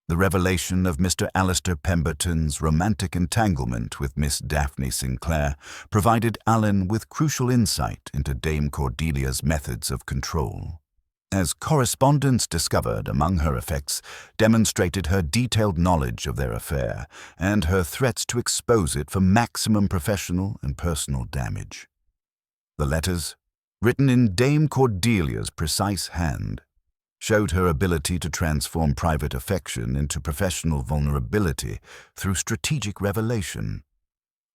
The revelation of Mr. Alistair Pemberton's romantic entanglement with Miss Daphne Sinclair provided Alleyn with crucial insight into Dame Cordelia's methods of control. As correspondence discovered among her effects demonstrated her detailed knowledge of their affair and her threats to expose it for maximum professional and personal damage. The letters, written in Dame Cordelia's precise hand, showed her ability to transform private affection into professional vulnerability through strategic revelation.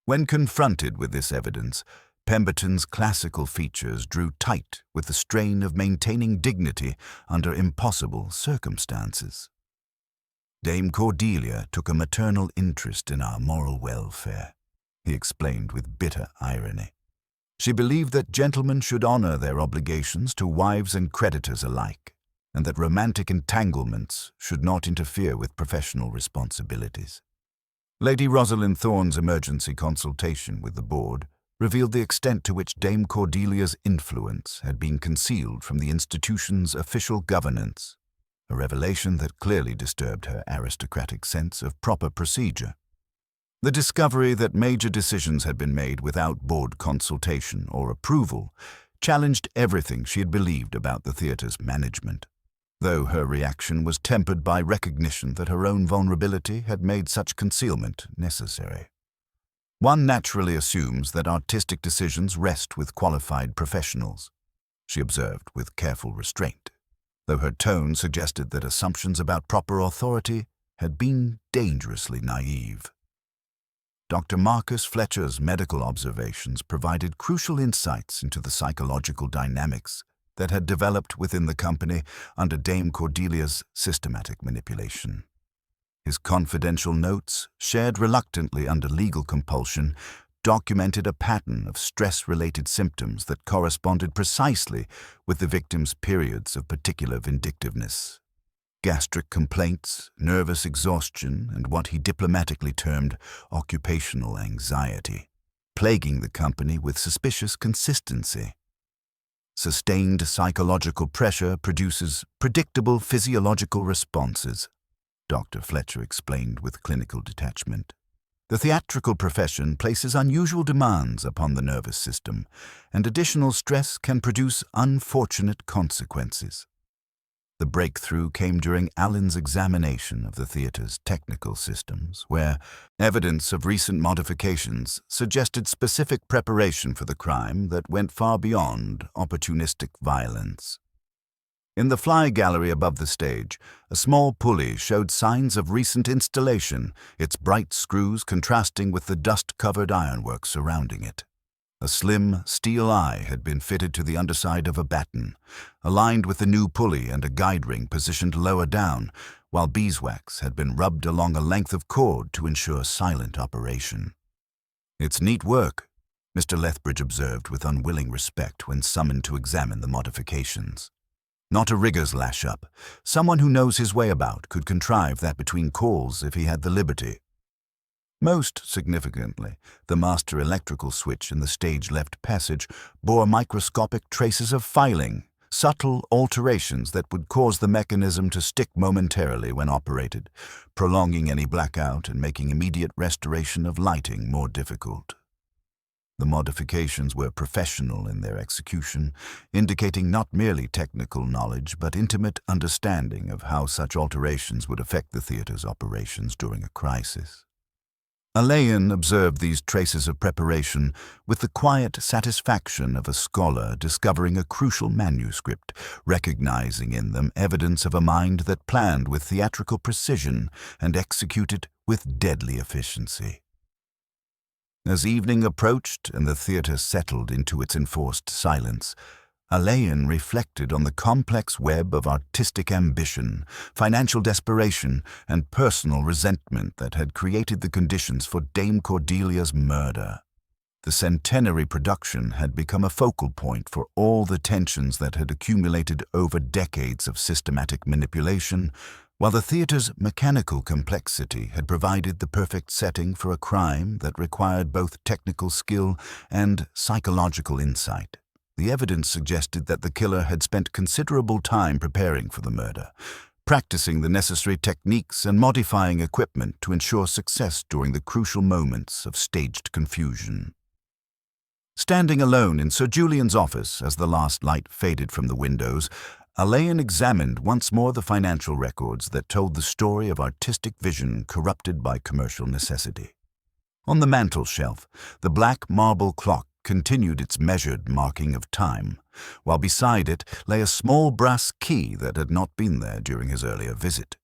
When confronted with this evidence, Pemberton's classical features drew tight with the strain of maintaining dignity under impossible circumstances. "Dame Cordelia took a maternal interest in our moral welfare," he explained with bitter irony. "She believed that gentlemen should honor their obligations to wives and creditors alike, and that romantic entanglements should not interfere with professional responsibilities." Lady Rosalind Thorne's emergency consultation with the board revealed the extent to which Dame Cordelia's influence had been concealed from the institution's official governance, a revelation that clearly disturbed her aristocratic sense of proper procedure. The discovery that major decisions had been made without board consultation or approval challenged everything she had believed about the theatre's management, though her reaction was tempered by recognition that her own vulnerability had made such concealment necessary. "One naturally assumes that artistic decisions rest with qualified professionals," she observed with careful restraint, though her tone suggested that assumptions about proper authority had been dangerously naive. Dr. Marcus Fletcher's medical observations provided crucial insights into the psychological dynamics that had developed within the company under Dame Cordelia's systematic manipulation. His confidential notes, shared reluctantly under legal compulsion, documented a pattern of stress-related symptoms that corresponded precisely with the victim's periods of particular vindictiveness. Gastric complaints, nervous exhaustion, and what he diplomatically termed occupational anxiety, plaguing the company with suspicious consistency. Sustained psychological pressure produces predictable physiological responses, Dr. Fletcher explained with clinical detachment. The theatrical profession places unusual demands upon the nervous system, and additional stress can produce unfortunate consequences. The breakthrough came during Alleyn's examination of the theater's technical systems, where evidence of recent modifications suggested specific preparation for the crime that went far beyond opportunistic violence. In the fly gallery above the stage, a small pulley showed signs of recent installation, its bright screws contrasting with the dust-covered ironwork surrounding it. A slim steel eye had been fitted to the underside of a batten, aligned with the new pulley and a guide ring positioned lower down, while beeswax had been rubbed along a length of cord to ensure silent operation. "It's neat work," Mr. Lethbridge observed with unwilling respect when summoned to examine the modifications. "Not a rigger's lash-up. Someone who knows his way about could contrive that between calls if he had the liberty." Most significantly, the master electrical switch in the stage-left passage bore microscopic traces of filing, subtle alterations that would cause the mechanism to stick momentarily when operated, prolonging any blackout and making immediate restoration of lighting more difficult. The modifications were professional in their execution, indicating not merely technical knowledge but intimate understanding of how such alterations would affect the theater's operations during a crisis. Alleyn observed these traces of preparation with the quiet satisfaction of a scholar discovering a crucial manuscript, recognizing in them evidence of a mind that planned with theatrical precision and executed with deadly efficiency. As evening approached and the theater settled into its enforced silence, Alleyn reflected on the complex web of artistic ambition, financial desperation, and personal resentment that had created the conditions for Dame Cordelia's murder. The centenary production had become a focal point for all the tensions that had accumulated over decades of systematic manipulation, while the theater's mechanical complexity had provided the perfect setting for a crime that required both technical skill and psychological insight. The evidence suggested that the killer had spent considerable time preparing for the murder, practicing the necessary techniques and modifying equipment to ensure success during the crucial moments of staged confusion. Standing alone in Sir Julian's office as the last light faded from the windows, Alleyn examined once more the financial records that told the story of artistic vision corrupted by commercial necessity. On the mantel shelf, the black marble clock continued its measured marking of time, while beside it lay a small brass key that had not been there during his earlier visit.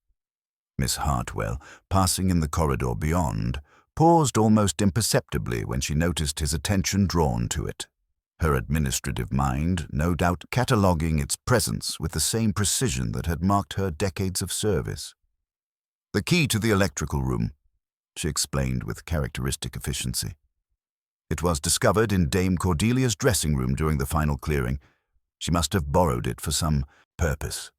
Miss Hartwell, passing in the corridor beyond, paused almost imperceptibly when she noticed his attention drawn to it, her administrative mind no doubt cataloguing its presence with the same precision that had marked her decades of service. "The key to the electrical room," she explained with characteristic efficiency. "It was discovered in Dame Cordelia's dressing room during the final clearing. She must have borrowed it for some purpose."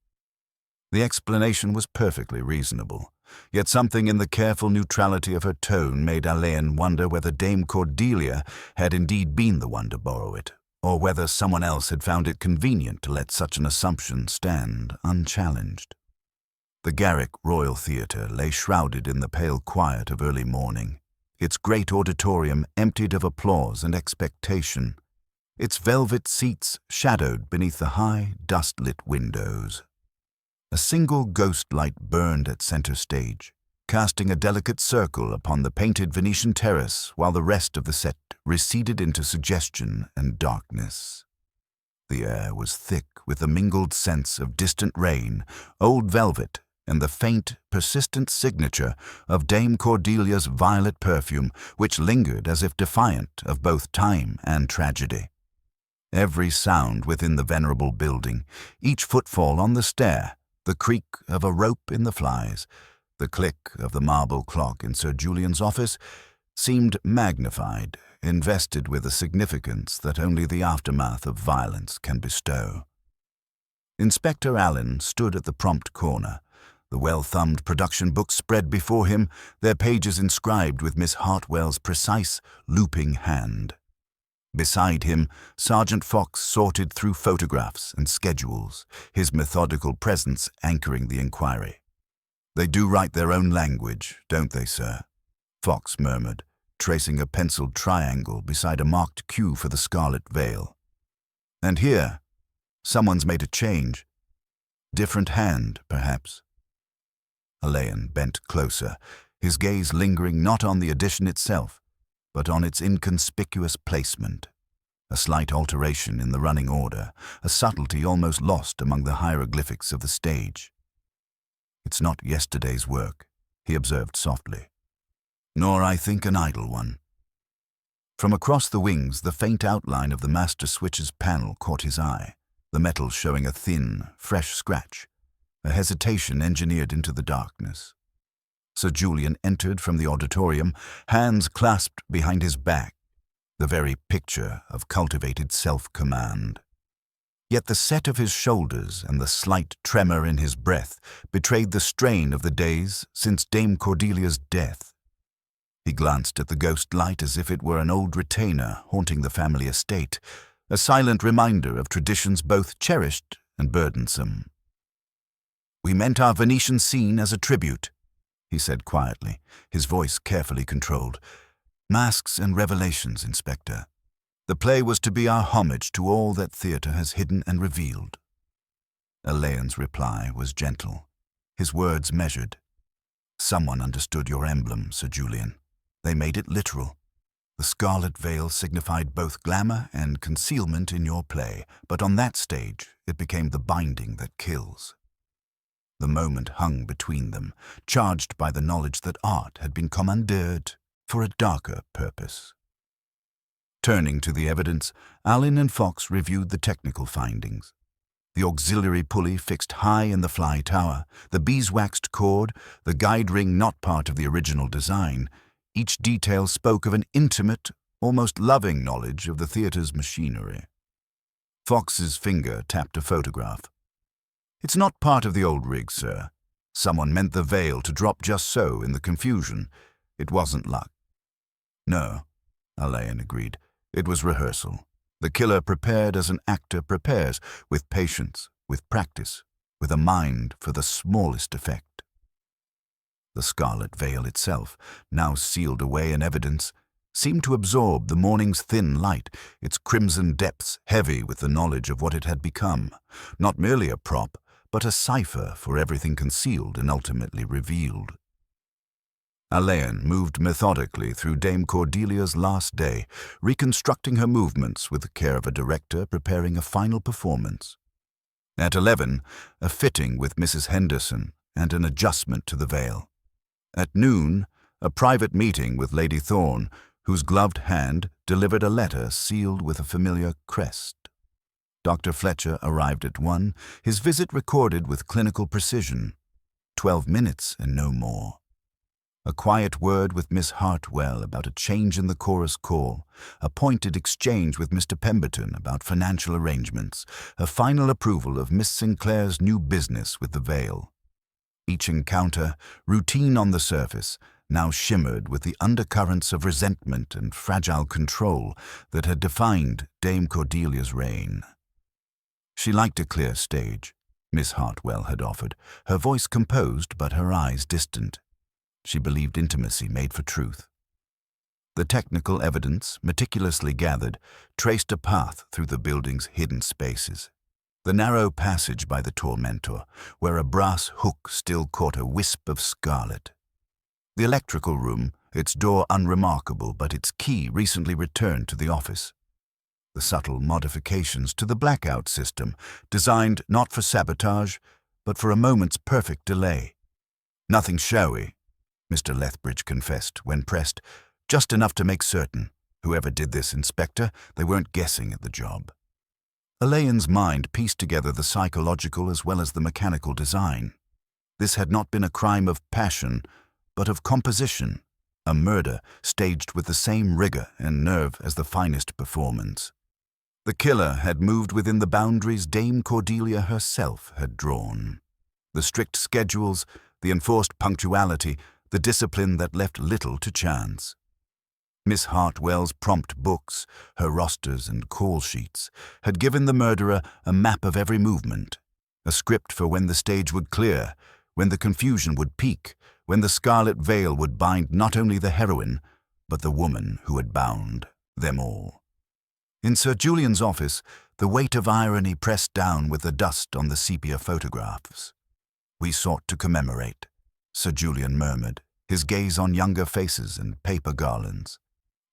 The explanation was perfectly reasonable, yet something in the careful neutrality of her tone made Alleyn wonder whether Dame Cordelia had indeed been the one to borrow it, or whether someone else had found it convenient to let such an assumption stand unchallenged. The Garrick Royal Theatre lay shrouded in the pale quiet of early morning, its great auditorium emptied of applause and expectation, its velvet seats shadowed beneath the high, dust-lit windows. A single ghost light burned at center stage, casting a delicate circle upon the painted Venetian terrace while the rest of the set receded into suggestion and darkness. The air was thick with a mingled sense of distant rain, old velvet, and the faint, persistent signature of Dame Cordelia's violet perfume, which lingered as if defiant of both time and tragedy. Every sound within the venerable building, each footfall on the stair, the creak of a rope in the flies, the click of the marble clock in Sir Julian's office, seemed magnified invested with a significance that only the aftermath of violence can bestow. Inspector Alleyn stood at the prompt corner, the well-thumbed production books spread before him, their pages inscribed with Miss Hartwell's precise, looping hand. Beside him, Sergeant Fox sorted through photographs and schedules, his methodical presence anchoring the inquiry. "They do write their own language, don't they, sir?" Fox murmured, tracing a penciled triangle beside a marked Q for the scarlet veil. "And here, someone's made a change. Different hand, perhaps." Alleyn bent closer, his gaze lingering not on the addition itself, but on its inconspicuous placement. A slight alteration in the running order, a subtlety almost lost among the hieroglyphics of the stage. "It's not yesterday's work," he observed softly. "Nor, I think, an idle one." From across the wings, the faint outline of the master switch's panel caught his eye, the metal showing a thin, fresh scratch, a hesitation engineered into the darkness. Sir Julian entered from the auditorium, hands clasped behind his back, the very picture of cultivated self-command. Yet the set of his shoulders and the slight tremor in his breath betrayed the strain of the days since Dame Cordelia's death. He glanced at the ghost light as if it were an old retainer haunting the family estate, a silent reminder of traditions both cherished and burdensome. "We meant our Venetian scene as a tribute," he said quietly, his voice carefully controlled. "Masks and revelations, Inspector. The play was to be our homage to all that theatre has hidden and revealed." Alleyn's reply was gentle, his words measured. "Someone understood your emblem, Sir Julian. They made it literal. The scarlet veil signified both glamour and concealment in your play, but on that stage it became the binding that kills." The moment hung between them, charged by the knowledge that art had been commandeered for a darker purpose. Turning to the evidence, Alleyn and Fox reviewed the technical findings. The auxiliary pulley fixed high in the fly tower, the beeswaxed cord, the guide ring not part of the original design. Each detail spoke of an intimate, almost loving knowledge of the theatre's machinery. Fox's finger tapped a photograph. "It's not part of the old rig, sir. Someone meant the veil to drop just so in the confusion. It wasn't luck." "No," Alleyn agreed. "It was rehearsal. The killer prepared as an actor prepares, with patience, with practice, with a mind for the smallest effect." The scarlet veil itself, now sealed away in evidence, seemed to absorb the morning's thin light, its crimson depths heavy with the knowledge of what it had become, not merely a prop, but a cipher for everything concealed and ultimately revealed. Alleyn moved methodically through Dame Cordelia's last day, reconstructing her movements with the care of a director preparing a final performance. At 11, a fitting with Mrs. Henderson and an adjustment to the veil. At noon, a private meeting with Lady Thorne, whose gloved hand delivered a letter sealed with a familiar crest. Dr. Fletcher arrived at 1, his visit recorded with clinical precision. 12 minutes and no more. A quiet word with Miss Hartwell about a change in the chorus call, a pointed exchange with Mr. Pemberton about financial arrangements, a final approval of Miss Sinclair's new business with the veil. Each encounter, routine on the surface, now shimmered with the undercurrents of resentment and fragile control that had defined Dame Cordelia's reign. She liked a clear stage, Miss Hartwell had offered, her voice composed but her eyes distant. She believed intimacy made for truth. The technical evidence, meticulously gathered, traced a path through the building's hidden spaces. The narrow passage by the tormentor, where a brass hook still caught a wisp of scarlet. The electrical room, its door unremarkable but its key recently returned to the office. The subtle modifications to the blackout system, designed not for sabotage, but for a moment's perfect delay. Nothing showy, Mr. Lethbridge confessed when pressed, just enough to make certain, whoever did this, Inspector, they weren't guessing at the job. Alleyn's mind pieced together the psychological as well as the mechanical design. This had not been a crime of passion, but of composition, a murder staged with the same rigor and nerve as the finest performance. The killer had moved within the boundaries Dame Cordelia herself had drawn. The strict schedules, the enforced punctuality, the discipline that left little to chance. Miss Hartwell's prompt books, her rosters and call sheets, had given the murderer a map of every movement, a script for when the stage would clear, when the confusion would peak, when the scarlet veil would bind not only the heroine, but the woman who had bound them all. In Sir Julian's office, the weight of irony pressed down with the dust on the sepia photographs. "We sought to commemorate," Sir Julian murmured, his gaze on younger faces and paper garlands.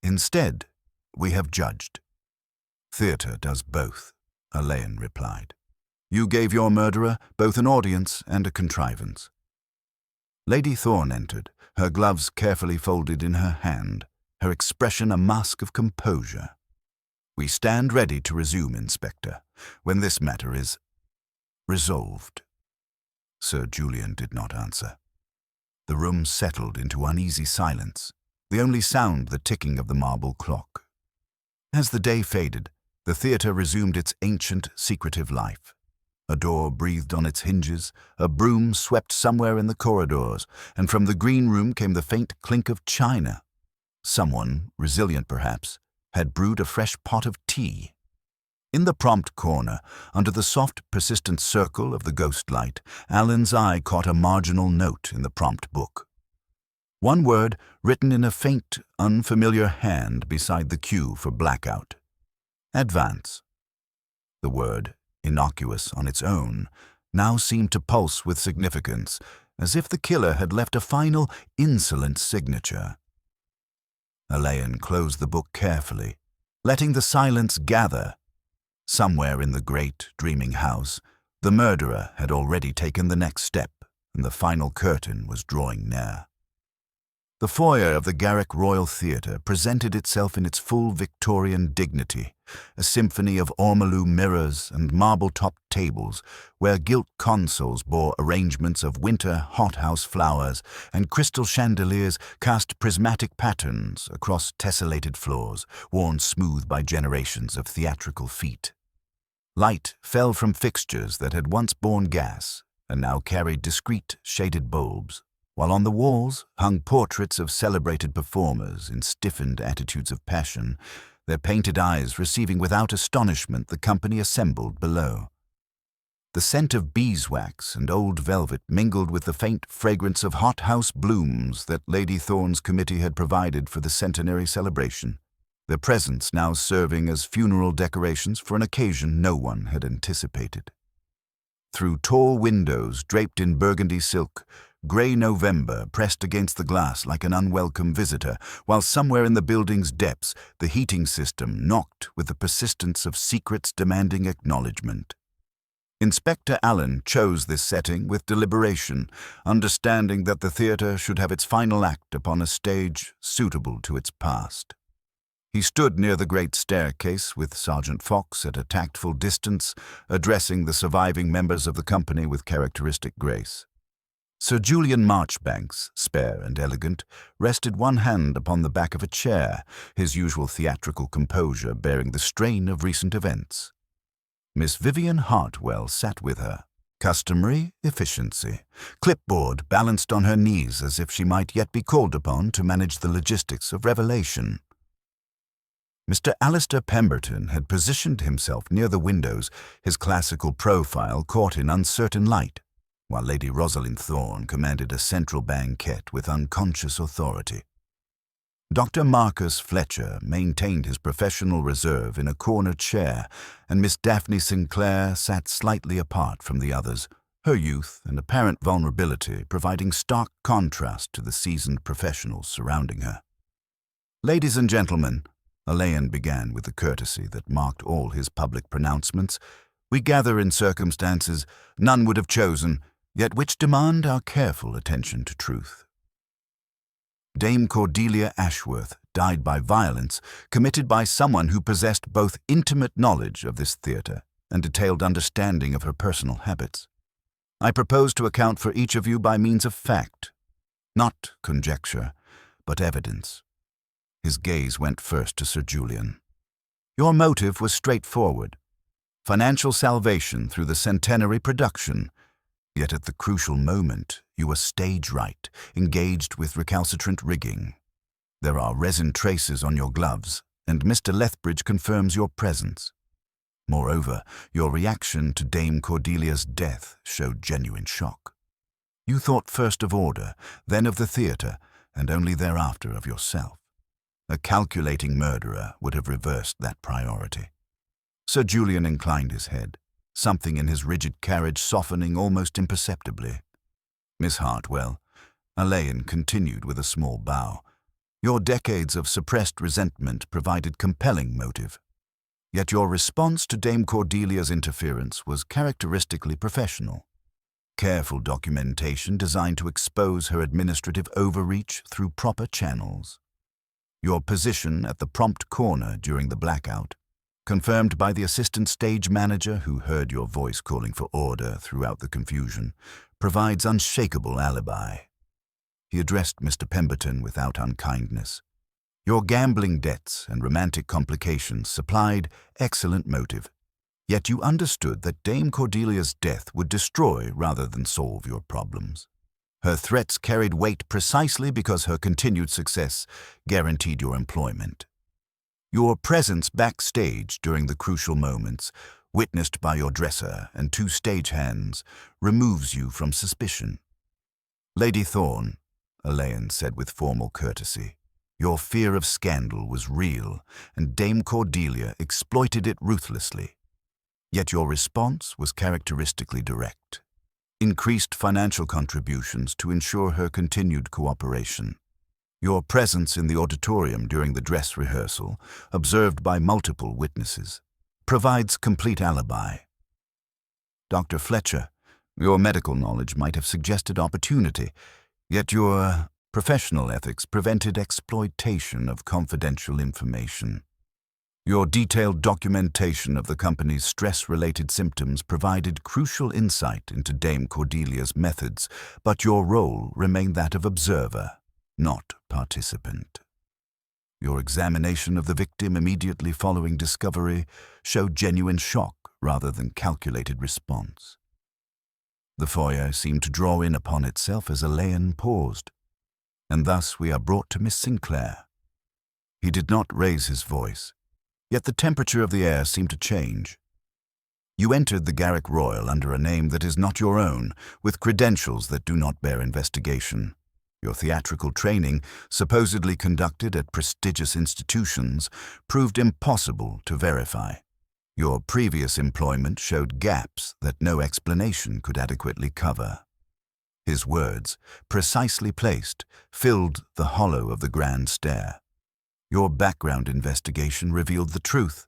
"Instead, we have judged." "Theatre does both," Alleyn replied. "You gave your murderer both an audience and a contrivance." Lady Thorne entered, her gloves carefully folded in her hand, her expression a mask of composure. "We stand ready to resume, Inspector, when this matter is resolved." Sir Julian did not answer. The room settled into uneasy silence, the only sound the ticking of the marble clock. As the day faded, the theatre resumed its ancient, secretive life. A door breathed on its hinges, a broom swept somewhere in the corridors, and from the green room came the faint clink of china. Someone, resilient perhaps, had brewed a fresh pot of tea. In the prompt corner, under the soft, persistent circle of the ghost light, Alan's eye caught a marginal note in the prompt book. One word written in a faint, unfamiliar hand beside the cue for blackout. "Advance." The word, innocuous on its own, now seemed to pulse with significance, as if the killer had left a final, insolent signature. Alleyn closed the book carefully, letting the silence gather. Somewhere in the great, dreaming house, the murderer had already taken the next step, and the final curtain was drawing near. The foyer of the Garrick Royal Theatre presented itself in its full Victorian dignity, a symphony of ormolu mirrors and marble-topped tables where gilt consoles bore arrangements of winter hothouse flowers, and crystal chandeliers cast prismatic patterns across tessellated floors, worn smooth by generations of theatrical feet. Light fell from fixtures that had once borne gas and now carried discreet, shaded bulbs, while on the walls hung portraits of celebrated performers in stiffened attitudes of passion, their painted eyes receiving without astonishment the company assembled below. The scent of beeswax and old velvet mingled with the faint fragrance of hothouse blooms that Lady Thorne's committee had provided for the centenary celebration, their presence now serving as funeral decorations for an occasion no one had anticipated. Through tall windows draped in burgundy silk, grey November pressed against the glass like an unwelcome visitor, while somewhere in the building's depths the heating system knocked with the persistence of secrets demanding acknowledgement. Inspector Alleyn chose this setting with deliberation, understanding that the theatre should have its final act upon a stage suitable to its past. He stood near the great staircase with Sergeant Fox at a tactful distance, addressing the surviving members of the company with characteristic grace. Sir Julian Marchbanks, spare and elegant, rested one hand upon the back of a chair, his usual theatrical composure bearing the strain of recent events. Miss Vivian Hartwell sat with her, customary efficiency, clipboard balanced on her knees as if she might yet be called upon to manage the logistics of revelation. Mr. Alistair Pemberton had positioned himself near the windows, his classical profile caught in uncertain light, while Lady Rosalind Thorne commanded a central banquette with unconscious authority. Dr. Marcus Fletcher maintained his professional reserve in a corner chair, and Miss Daphne Sinclair sat slightly apart from the others, her youth and apparent vulnerability providing stark contrast to the seasoned professionals surrounding her. "Ladies and gentlemen," Alleyn began with the courtesy that marked all his public pronouncements, "we gather in circumstances none would have chosen, yet which demand our careful attention to truth. Dame Cordelia Ashworth died by violence committed by someone who possessed both intimate knowledge of this theatre and detailed understanding of her personal habits. I propose to account for each of you by means of fact, not conjecture, but evidence. His gaze went first to Sir Julian. Your motive was straightforward. Financial salvation through the centenary production. Yet at the crucial moment, you were stage-right, engaged with recalcitrant rigging. There are resin traces on your gloves, and Mr. Lethbridge confirms your presence. Moreover, your reaction to Dame Cordelia's death showed genuine shock. You thought first of order, then of the theatre, and only thereafter of yourself. A calculating murderer would have reversed that priority. Sir Julian inclined his head, something in his rigid carriage softening almost imperceptibly. Miss Hartwell, Alleyn continued with a small bow. Your decades of suppressed resentment provided compelling motive. Yet your response to Dame Cordelia's interference was characteristically professional. Careful documentation designed to expose her administrative overreach through proper channels. Your position at the prompt corner during the blackout, confirmed by the assistant stage manager who heard your voice calling for order throughout the confusion, provides unshakable alibi. He addressed Mr. Pemberton without unkindness. Your gambling debts and romantic complications supplied excellent motive, yet you understood that Dame Cordelia's death would destroy rather than solve your problems. Her threats carried weight precisely because her continued success guaranteed your employment. Your presence backstage during the crucial moments, witnessed by your dresser and 2 stagehands, removes you from suspicion. Lady Thorne, Alleyn said with formal courtesy, your fear of scandal was real, and Dame Cordelia exploited it ruthlessly. Yet your response was characteristically direct. Increased financial contributions to ensure her continued cooperation. Your presence in the auditorium during the dress rehearsal, observed by multiple witnesses, provides complete alibi. Dr. Fletcher, your medical knowledge might have suggested opportunity, yet your professional ethics prevented exploitation of confidential information. Your detailed documentation of the company's stress-related symptoms provided crucial insight into Dame Cordelia's methods, but your role remained that of observer, not participant. Your examination of the victim immediately following discovery showed genuine shock rather than calculated response. The foyer seemed to draw in upon itself as Alleyn paused, and thus we are brought to Miss Sinclair. He did not raise his voice, yet the temperature of the air seemed to change. You entered the Garrick Royal under a name that is not your own, with credentials that do not bear investigation. Your theatrical training, supposedly conducted at prestigious institutions, proved impossible to verify. Your previous employment showed gaps that no explanation could adequately cover. His words, precisely placed, filled the hollow of the grand stare. Your background investigation revealed the truth.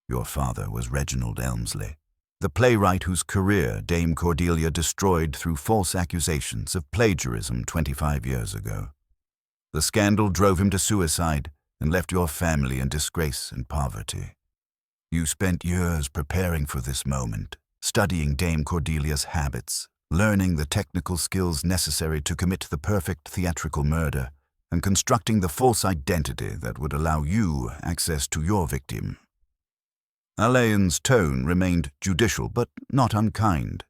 Your father was Reginald Elmsley, the playwright whose career Dame Cordelia destroyed through false accusations of plagiarism 25 years ago. The scandal drove him to suicide and left your family in disgrace and poverty. You spent years preparing for this moment, studying Dame Cordelia's habits, learning the technical skills necessary to commit the perfect theatrical murder, and constructing the false identity that would allow you access to your victim. Alleyn's tone remained judicial but not unkind.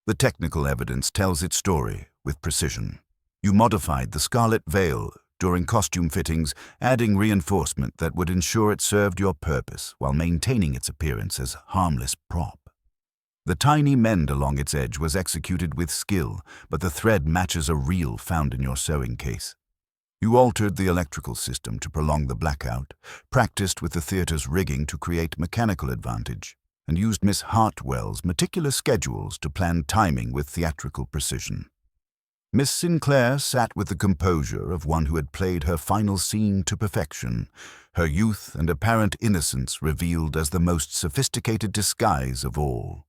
The technical evidence tells its story with precision. You modified the scarlet veil during costume fittings, adding reinforcement that would ensure it served your purpose while maintaining its appearance as harmless prop. The tiny mend along its edge was executed with skill, but the thread matches a reel found in your sewing case. You altered the electrical system to prolong the blackout, practiced with the theatre's rigging to create mechanical advantage, and used Miss Hartwell's meticulous schedules to plan timing with theatrical precision. Miss Sinclair sat with the composure of one who had played her final scene to perfection, her youth and apparent innocence revealed as the most sophisticated disguise of all.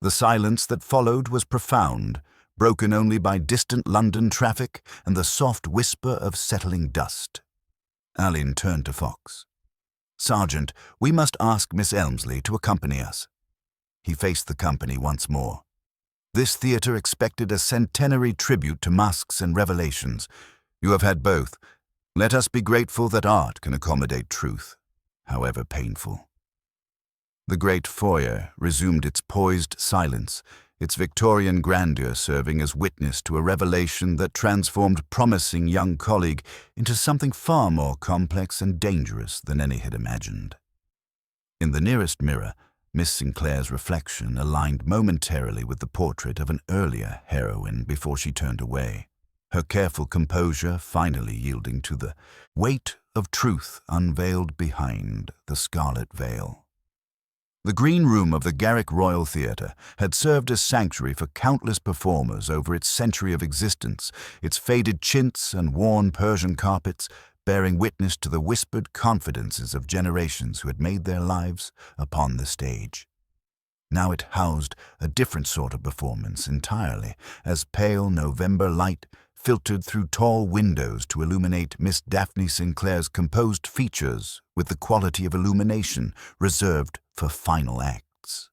The silence that followed was profound, broken only by distant London traffic and the soft whisper of settling dust. Alleyn turned to Fox. "Sergeant, we must ask Miss Elmsley to accompany us." He faced the company once more. This theatre expected a centenary tribute to masks and revelations. You have had both. Let us be grateful that art can accommodate truth, however painful. The great foyer resumed its poised silence, its Victorian grandeur serving as witness to a revelation that transformed promising young colleague into something far more complex and dangerous than any had imagined. In the nearest mirror, Miss Sinclair's reflection aligned momentarily with the portrait of an earlier heroine before she turned away, her careful composure finally yielding to the weight of truth unveiled behind the scarlet veil. The green room of the Garrick Royal Theatre had served as sanctuary for countless performers over its century of existence, its faded chintz and worn Persian carpets bearing witness to the whispered confidences of generations who had made their lives upon the stage. Now it housed a different sort of performance entirely, as pale November light filtered through tall windows to illuminate Miss Daphne Sinclair's composed features with the quality of illumination reserved for final acts.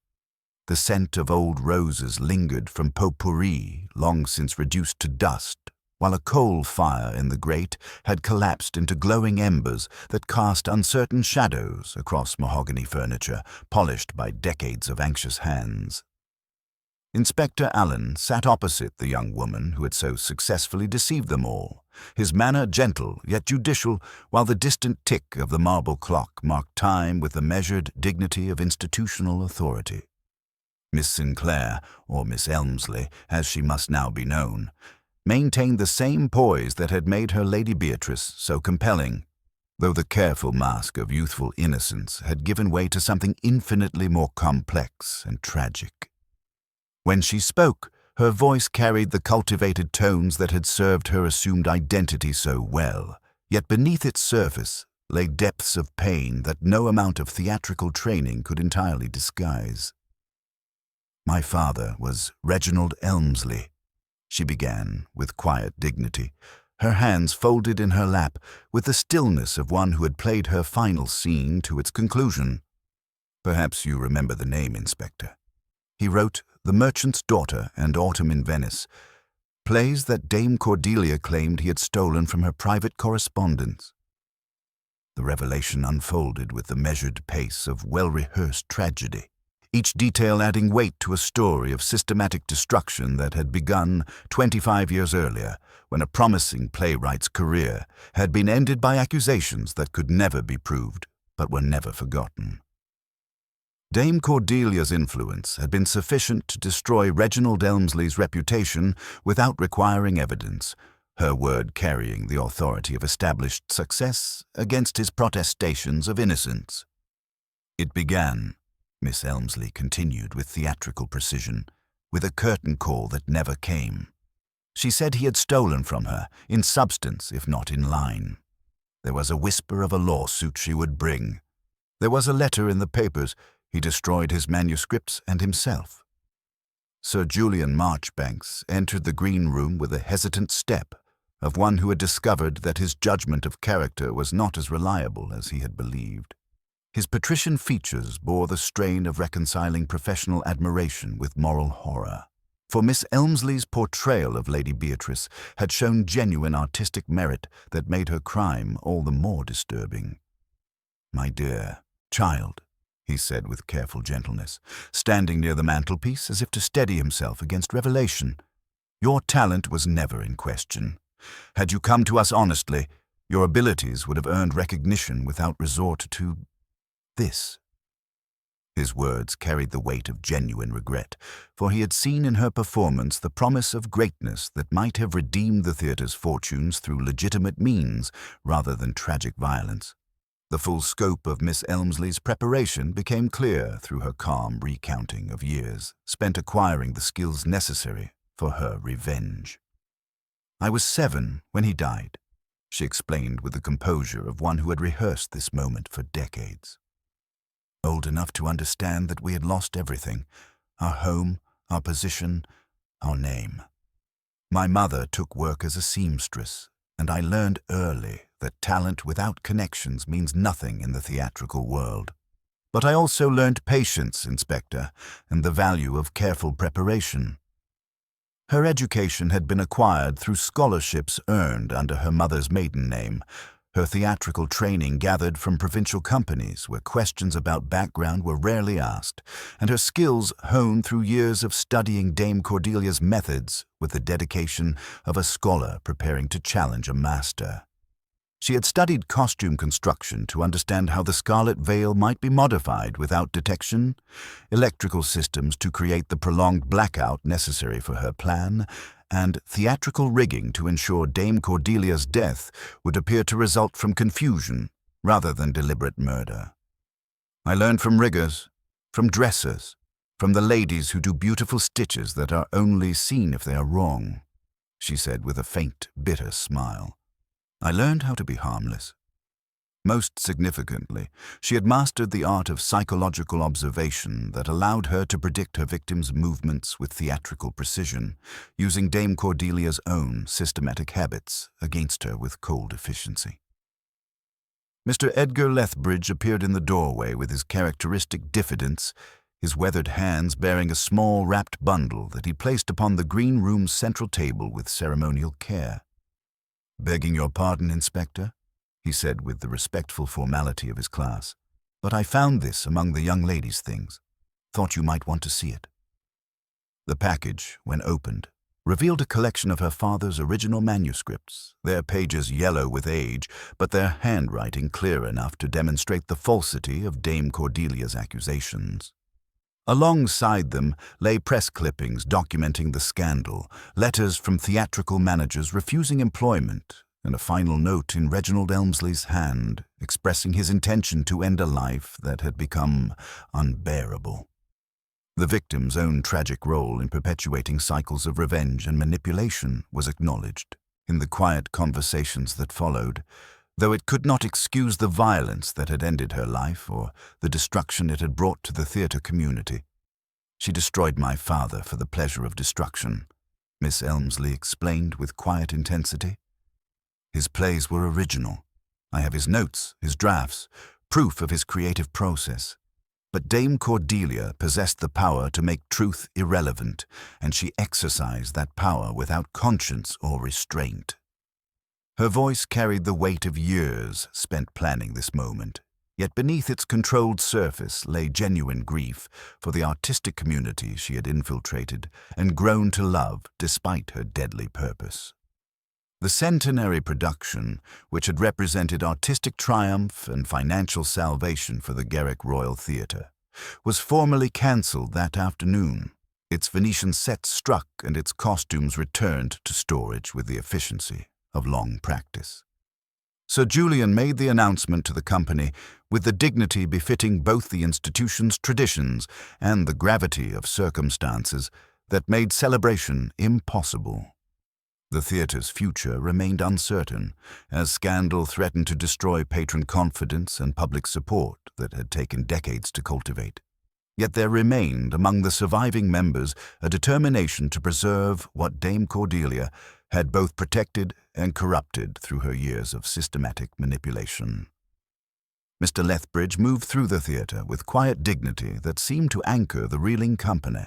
The scent of old roses lingered from potpourri long since reduced to dust, while a coal fire in the grate had collapsed into glowing embers that cast uncertain shadows across mahogany furniture polished by decades of anxious hands. Inspector Alleyn sat opposite the young woman who had so successfully deceived them all, his manner gentle yet judicial, while the distant tick of the marble clock marked time with the measured dignity of institutional authority. Miss Sinclair, or Miss Elmsley, as she must now be known, maintained the same poise that had made her Lady Beatrice so compelling, though the careful mask of youthful innocence had given way to something infinitely more complex and tragic. When she spoke, her voice carried the cultivated tones that had served her assumed identity so well, yet beneath its surface lay depths of pain that no amount of theatrical training could entirely disguise. "My father was Reginald Elmsley," she began with quiet dignity, her hands folded in her lap with the stillness of one who had played her final scene to its conclusion. "Perhaps you remember the name, Inspector. He wrote The Merchant's Daughter and Autumn in Venice, plays that Dame Cordelia claimed he had stolen from her private correspondence." The revelation unfolded with the measured pace of well-rehearsed tragedy, each detail adding weight to a story of systematic destruction that had begun 25 years earlier, when a promising playwright's career had been ended by accusations that could never be proved, but were never forgotten. Dame Cordelia's influence had been sufficient to destroy Reginald Elmsley's reputation without requiring evidence, her word carrying the authority of established success against his protestations of innocence. "It began," Miss Elmsley continued with theatrical precision, "with a curtain call that never came. She said he had stolen from her, in substance if not in line. There was a whisper of a lawsuit she would bring. There was a letter in the papers. He destroyed his manuscripts and himself." Sir Julian Marchbanks entered the green room with a hesitant step of one who had discovered that his judgment of character was not as reliable as he had believed. His patrician features bore the strain of reconciling professional admiration with moral horror, for Miss Elmsley's portrayal of Lady Beatrice had shown genuine artistic merit that made her crime all the more disturbing. "My dear child," he said with careful gentleness, standing near the mantelpiece as if to steady himself against revelation, "your talent was never in question. Had you come to us honestly, your abilities would have earned recognition without resort to this." His words carried the weight of genuine regret, for he had seen in her performance the promise of greatness that might have redeemed the theatre's fortunes through legitimate means rather than tragic violence. The full scope of Miss Elmsley's preparation became clear through her calm recounting of years spent acquiring the skills necessary for her revenge. "I was 7 when he died," she explained with the composure of one who had rehearsed this moment for decades. "Old enough to understand that we had lost everything, our home, our position, our name. My mother took work as a seamstress, and I learned early that talent without connections means nothing in the theatrical world. But I also learned patience, Inspector, and the value of careful preparation." Her education had been acquired through scholarships earned under her mother's maiden name, her theatrical training gathered from provincial companies where questions about background were rarely asked, and her skills honed through years of studying Dame Cordelia's methods with the dedication of a scholar preparing to challenge a master. She had studied costume construction to understand how the scarlet veil might be modified without detection, electrical systems to create the prolonged blackout necessary for her plan, and theatrical rigging to ensure Dame Cordelia's death would appear to result from confusion rather than deliberate murder. I learned from riggers, from dressers, from the ladies who do beautiful stitches that are only seen if they are wrong, she said with a faint, bitter smile. I learned how to be harmless. Most significantly, she had mastered the art of psychological observation that allowed her to predict her victim's movements with theatrical precision, using Dame Cordelia's own systematic habits against her with cold efficiency. Mr. Edgar Lethbridge appeared in the doorway with his characteristic diffidence, his weathered hands bearing a small wrapped bundle that he placed upon the green room's central table with ceremonial care. "Begging your pardon, Inspector," he said with the respectful formality of his class, "but I found this among the young ladies' things. Thought you might want to see it." The package, when opened, revealed a collection of her father's original manuscripts, their pages yellow with age, but their handwriting clear enough to demonstrate the falsity of Dame Cordelia's accusations. Alongside them lay press clippings documenting the scandal, letters from theatrical managers refusing employment, and a final note in Reginald Elmsley's hand expressing his intention to end a life that had become unbearable. The victim's own tragic role in perpetuating cycles of revenge and manipulation was acknowledged in the quiet conversations that followed, though it could not excuse the violence that had ended her life or the destruction it had brought to the theatre community. "She destroyed my father for the pleasure of destruction," Miss Elmsley explained with quiet intensity. "His plays were original. I have his notes, his drafts, proof of his creative process. But Dame Cordelia possessed the power to make truth irrelevant, and she exercised that power without conscience or restraint." Her voice carried the weight of years spent planning this moment, yet beneath its controlled surface lay genuine grief for the artistic community she had infiltrated and grown to love despite her deadly purpose. The centenary production, which had represented artistic triumph and financial salvation for the Garrick Royal Theatre, was formally cancelled that afternoon. Its Venetian sets struck and its costumes returned to storage with the efficiency of long practice. Sir Julian made the announcement to the company with the dignity befitting both the institution's traditions and the gravity of circumstances that made celebration impossible. The theatre's future remained uncertain, as scandal threatened to destroy patron confidence and public support that had taken decades to cultivate. Yet there remained among the surviving members a determination to preserve what Dame Cordelia had both protected and corrupted through her years of systematic manipulation. Mr. Lethbridge moved through the theatre with quiet dignity that seemed to anchor the reeling company,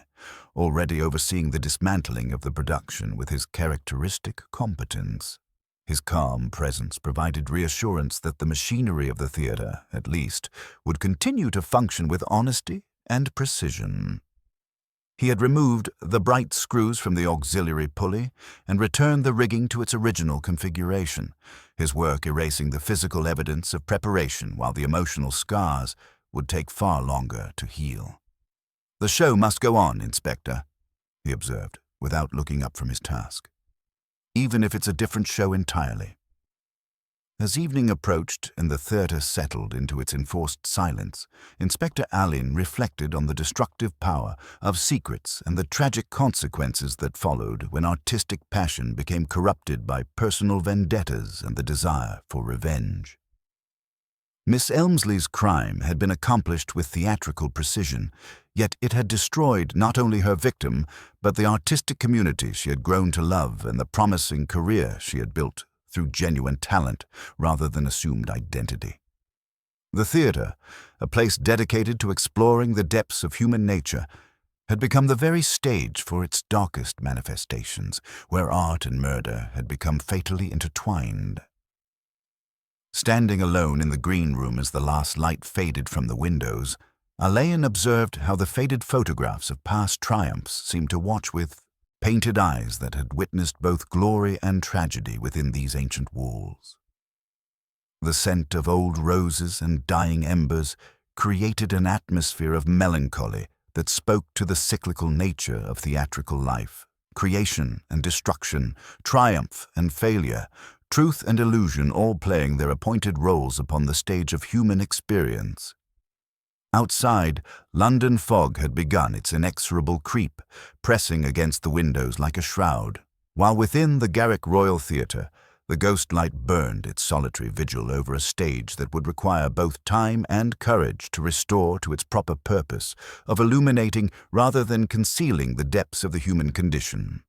already overseeing the dismantling of the production with his characteristic competence. His calm presence provided reassurance that the machinery of the theatre, at least, would continue to function with honesty and precision. He had removed the bright screws from the auxiliary pulley and returned the rigging to its original configuration, his work erasing the physical evidence of preparation while the emotional scars would take far longer to heal. "The show must go on, Inspector," he observed, without looking up from his task. "Even if it's a different show entirely." As evening approached and the theatre settled into its enforced silence, Inspector Alleyn reflected on the destructive power of secrets and the tragic consequences that followed when artistic passion became corrupted by personal vendettas and the desire for revenge. Miss Elmsley's crime had been accomplished with theatrical precision, yet it had destroyed not only her victim, but the artistic community she had grown to love and the promising career she had built through genuine talent rather than assumed identity. The theatre, a place dedicated to exploring the depths of human nature, had become the very stage for its darkest manifestations, where art and murder had become fatally intertwined. Standing alone in the green room as the last light faded from the windows, Alleyn observed how the faded photographs of past triumphs seemed to watch with painted eyes that had witnessed both glory and tragedy within these ancient walls. The scent of old roses and dying embers created an atmosphere of melancholy that spoke to the cyclical nature of theatrical life, creation and destruction, triumph and failure, truth and illusion all playing their appointed roles upon the stage of human experience. Outside, London fog had begun its inexorable creep, pressing against the windows like a shroud, while within the Garrick Royal Theatre, the ghost light burned its solitary vigil over a stage that would require both time and courage to restore to its proper purpose of illuminating rather than concealing the depths of the human condition.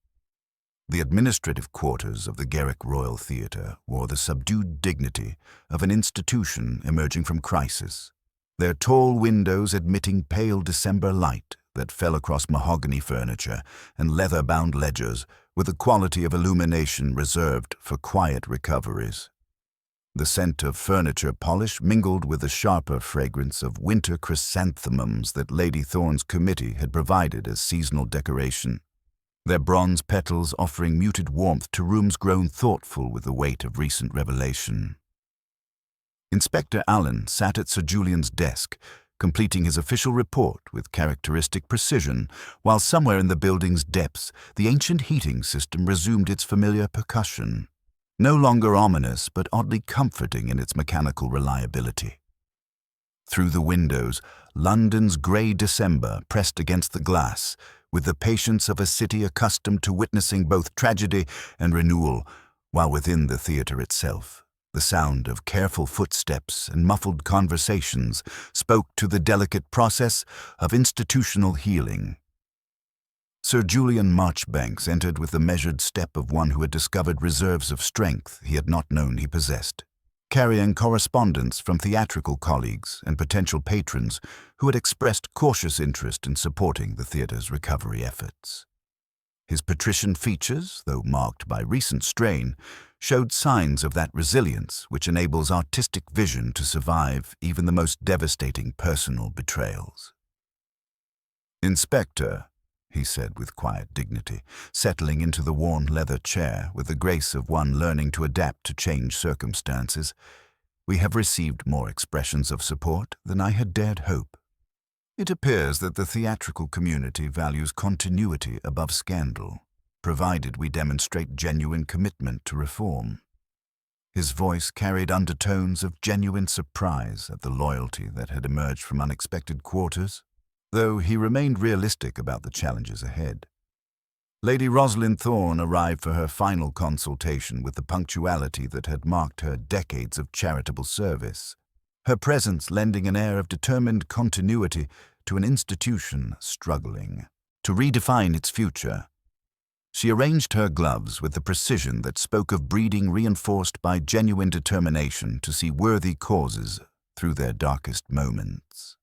The administrative quarters of the Garrick Royal Theatre wore the subdued dignity of an institution emerging from crisis, their tall windows admitting pale December light that fell across mahogany furniture and leather-bound ledgers with a quality of illumination reserved for quiet recoveries. The scent of furniture polish mingled with the sharper fragrance of winter chrysanthemums that Lady Thorne's committee had provided as seasonal decoration, their bronze petals offering muted warmth to rooms grown thoughtful with the weight of recent revelation. Inspector Alleyn sat at Sir Julian's desk, completing his official report with characteristic precision, while somewhere in the building's depths the ancient heating system resumed its familiar percussion, no longer ominous but oddly comforting in its mechanical reliability. Through the windows, London's grey December pressed against the glass, with the patience of a city accustomed to witnessing both tragedy and renewal, while within the theatre itself, the sound of careful footsteps and muffled conversations spoke to the delicate process of institutional healing. Sir Julian Marchbanks entered with the measured step of one who had discovered reserves of strength he had not known he possessed, carrying correspondence from theatrical colleagues and potential patrons who had expressed cautious interest in supporting the theatre's recovery efforts. His patrician features, though marked by recent strain, showed signs of that resilience which enables artistic vision to survive even the most devastating personal betrayals. "Inspector," he said with quiet dignity, settling into the worn leather chair with the grace of one learning to adapt to changed circumstances, "we have received more expressions of support than I had dared hope. It appears that the theatrical community values continuity above scandal, provided we demonstrate genuine commitment to reform." His voice carried undertones of genuine surprise at the loyalty that had emerged from unexpected quarters, though he remained realistic about the challenges ahead. Lady Rosalind Thorne arrived for her final consultation with the punctuality that had marked her decades of charitable service, her presence lending an air of determined continuity to an institution struggling to redefine its future. She arranged her gloves with the precision that spoke of breeding reinforced by genuine determination to see worthy causes through their darkest moments.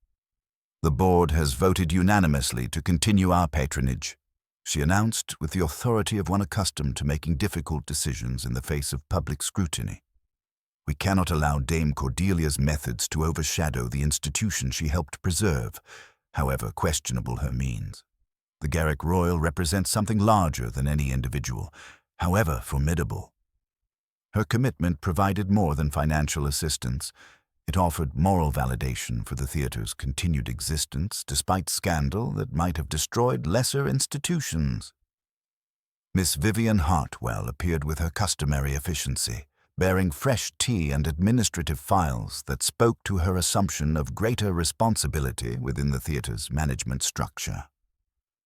"The board has voted unanimously to continue our patronage," she announced with the authority of one accustomed to making difficult decisions in the face of public scrutiny. "We cannot allow Dame Cordelia's methods to overshadow the institution she helped preserve, however questionable her means. The Garrick Royal represents something larger than any individual, however formidable." Her commitment provided more than financial assistance. It offered moral validation for the theatre's continued existence despite scandal that might have destroyed lesser institutions. Miss Vivian Hartwell appeared with her customary efficiency, bearing fresh tea and administrative files that spoke to her assumption of greater responsibility within the theatre's management structure.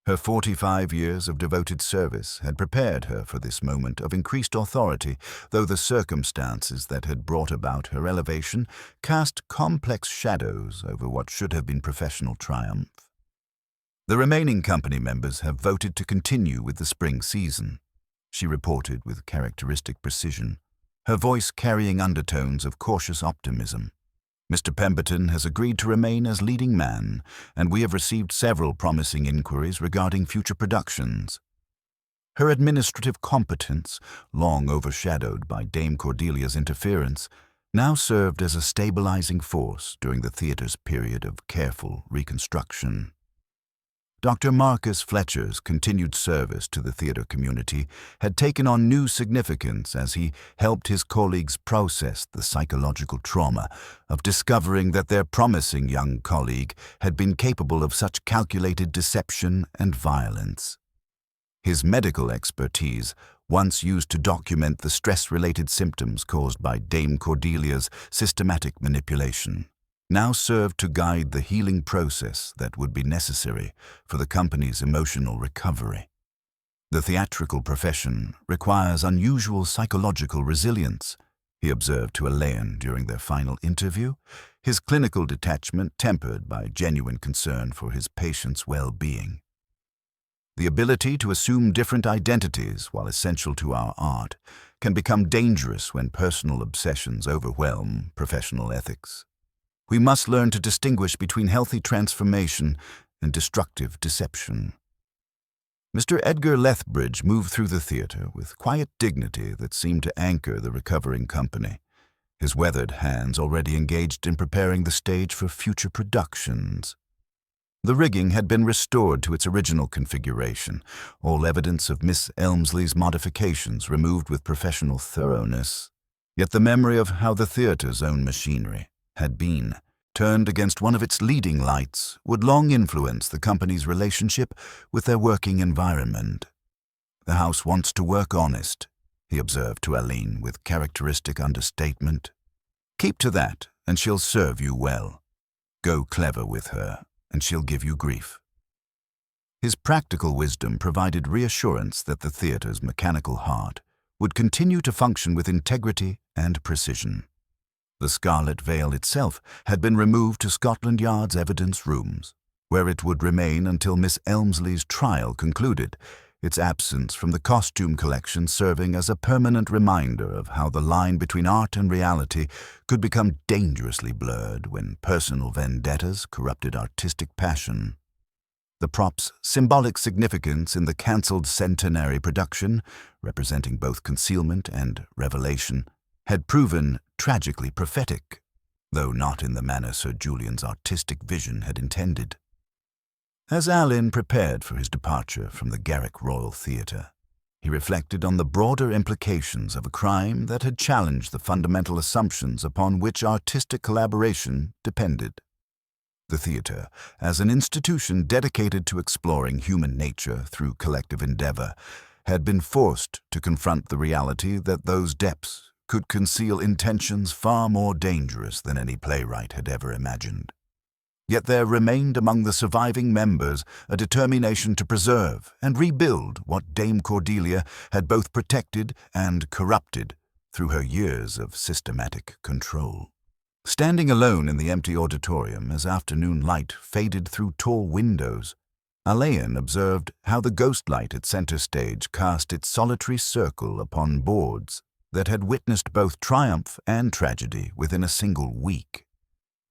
Her 45 years of devoted service had prepared her for this moment of increased authority, though the circumstances that had brought about her elevation cast complex shadows over what should have been professional triumph. "The remaining company members have voted to continue with the spring season," she reported with characteristic precision, her voice carrying undertones of cautious optimism. Mr. Pemberton has agreed to remain as leading man, and we have received several promising inquiries regarding future productions. Her administrative competence, long overshadowed by Dame Cordelia's interference, now served as a stabilizing force during the theater's period of careful reconstruction. Dr. Marcus Fletcher's continued service to the theater community had taken on new significance as he helped his colleagues process the psychological trauma of discovering that their promising young colleague had been capable of such calculated deception and violence. His medical expertise, once used to document the stress-related symptoms caused by Dame Cordelia's systematic manipulation, now served to guide the healing process that would be necessary for the company's emotional recovery. The theatrical profession requires unusual psychological resilience, he observed to Alleyn during their final interview, his clinical detachment tempered by genuine concern for his patients' well-being. The ability to assume different identities, while essential to our art, can become dangerous when personal obsessions overwhelm professional ethics. We must learn to distinguish between healthy transformation and destructive deception. Mr. Edgar Lethbridge moved through the theater with quiet dignity that seemed to anchor the recovering company, his weathered hands already engaged in preparing the stage for future productions. The rigging had been restored to its original configuration, all evidence of Miss Elmsley's modifications removed with professional thoroughness. Yet the memory of how the theater's own machinery had been turned against one of its leading lights would long influence the company's relationship with their working environment. "The house wants to work honest," he observed to Alleyn with characteristic understatement. "Keep to that, and she'll serve you well. Go clever with her, and she'll give you grief." His practical wisdom provided reassurance that the theater's mechanical heart would continue to function with integrity and precision. The Scarlet Veil itself had been removed to Scotland Yard's evidence rooms, where it would remain until Miss Elmsley's trial concluded, its absence from the costume collection serving as a permanent reminder of how the line between art and reality could become dangerously blurred when personal vendettas corrupted artistic passion. The prop's symbolic significance in the cancelled centenary production, representing both concealment and revelation, had proven tragically prophetic, though not in the manner Sir Julian's artistic vision had intended. As Alleyn prepared for his departure from the Garrick Royal Theatre, he reflected on the broader implications of a crime that had challenged the fundamental assumptions upon which artistic collaboration depended. The theatre, as an institution dedicated to exploring human nature through collective endeavor, had been forced to confront the reality that those depths could conceal intentions far more dangerous than any playwright had ever imagined. Yet there remained among the surviving members a determination to preserve and rebuild what Dame Cordelia had both protected and corrupted through her years of systematic control. Standing alone in the empty auditorium as afternoon light faded through tall windows, Alleyn observed how the ghost light at center stage cast its solitary circle upon boards that had witnessed both triumph and tragedy within a single week.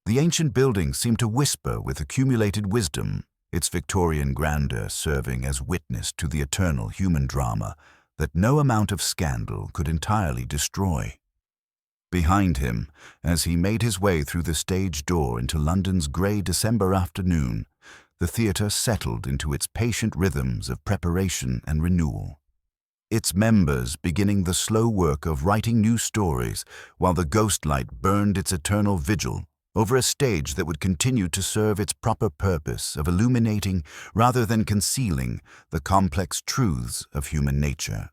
The ancient building seemed to whisper with accumulated wisdom, its Victorian grandeur serving as witness to the eternal human drama that no amount of scandal could entirely destroy. Behind him, as he made his way through the stage door into London's grey December afternoon, the theatre settled into its patient rhythms of preparation and renewal. Its members beginning the slow work of writing new stories while the ghost light burned its eternal vigil over a stage that would continue to serve its proper purpose of illuminating rather than concealing the complex truths of human nature.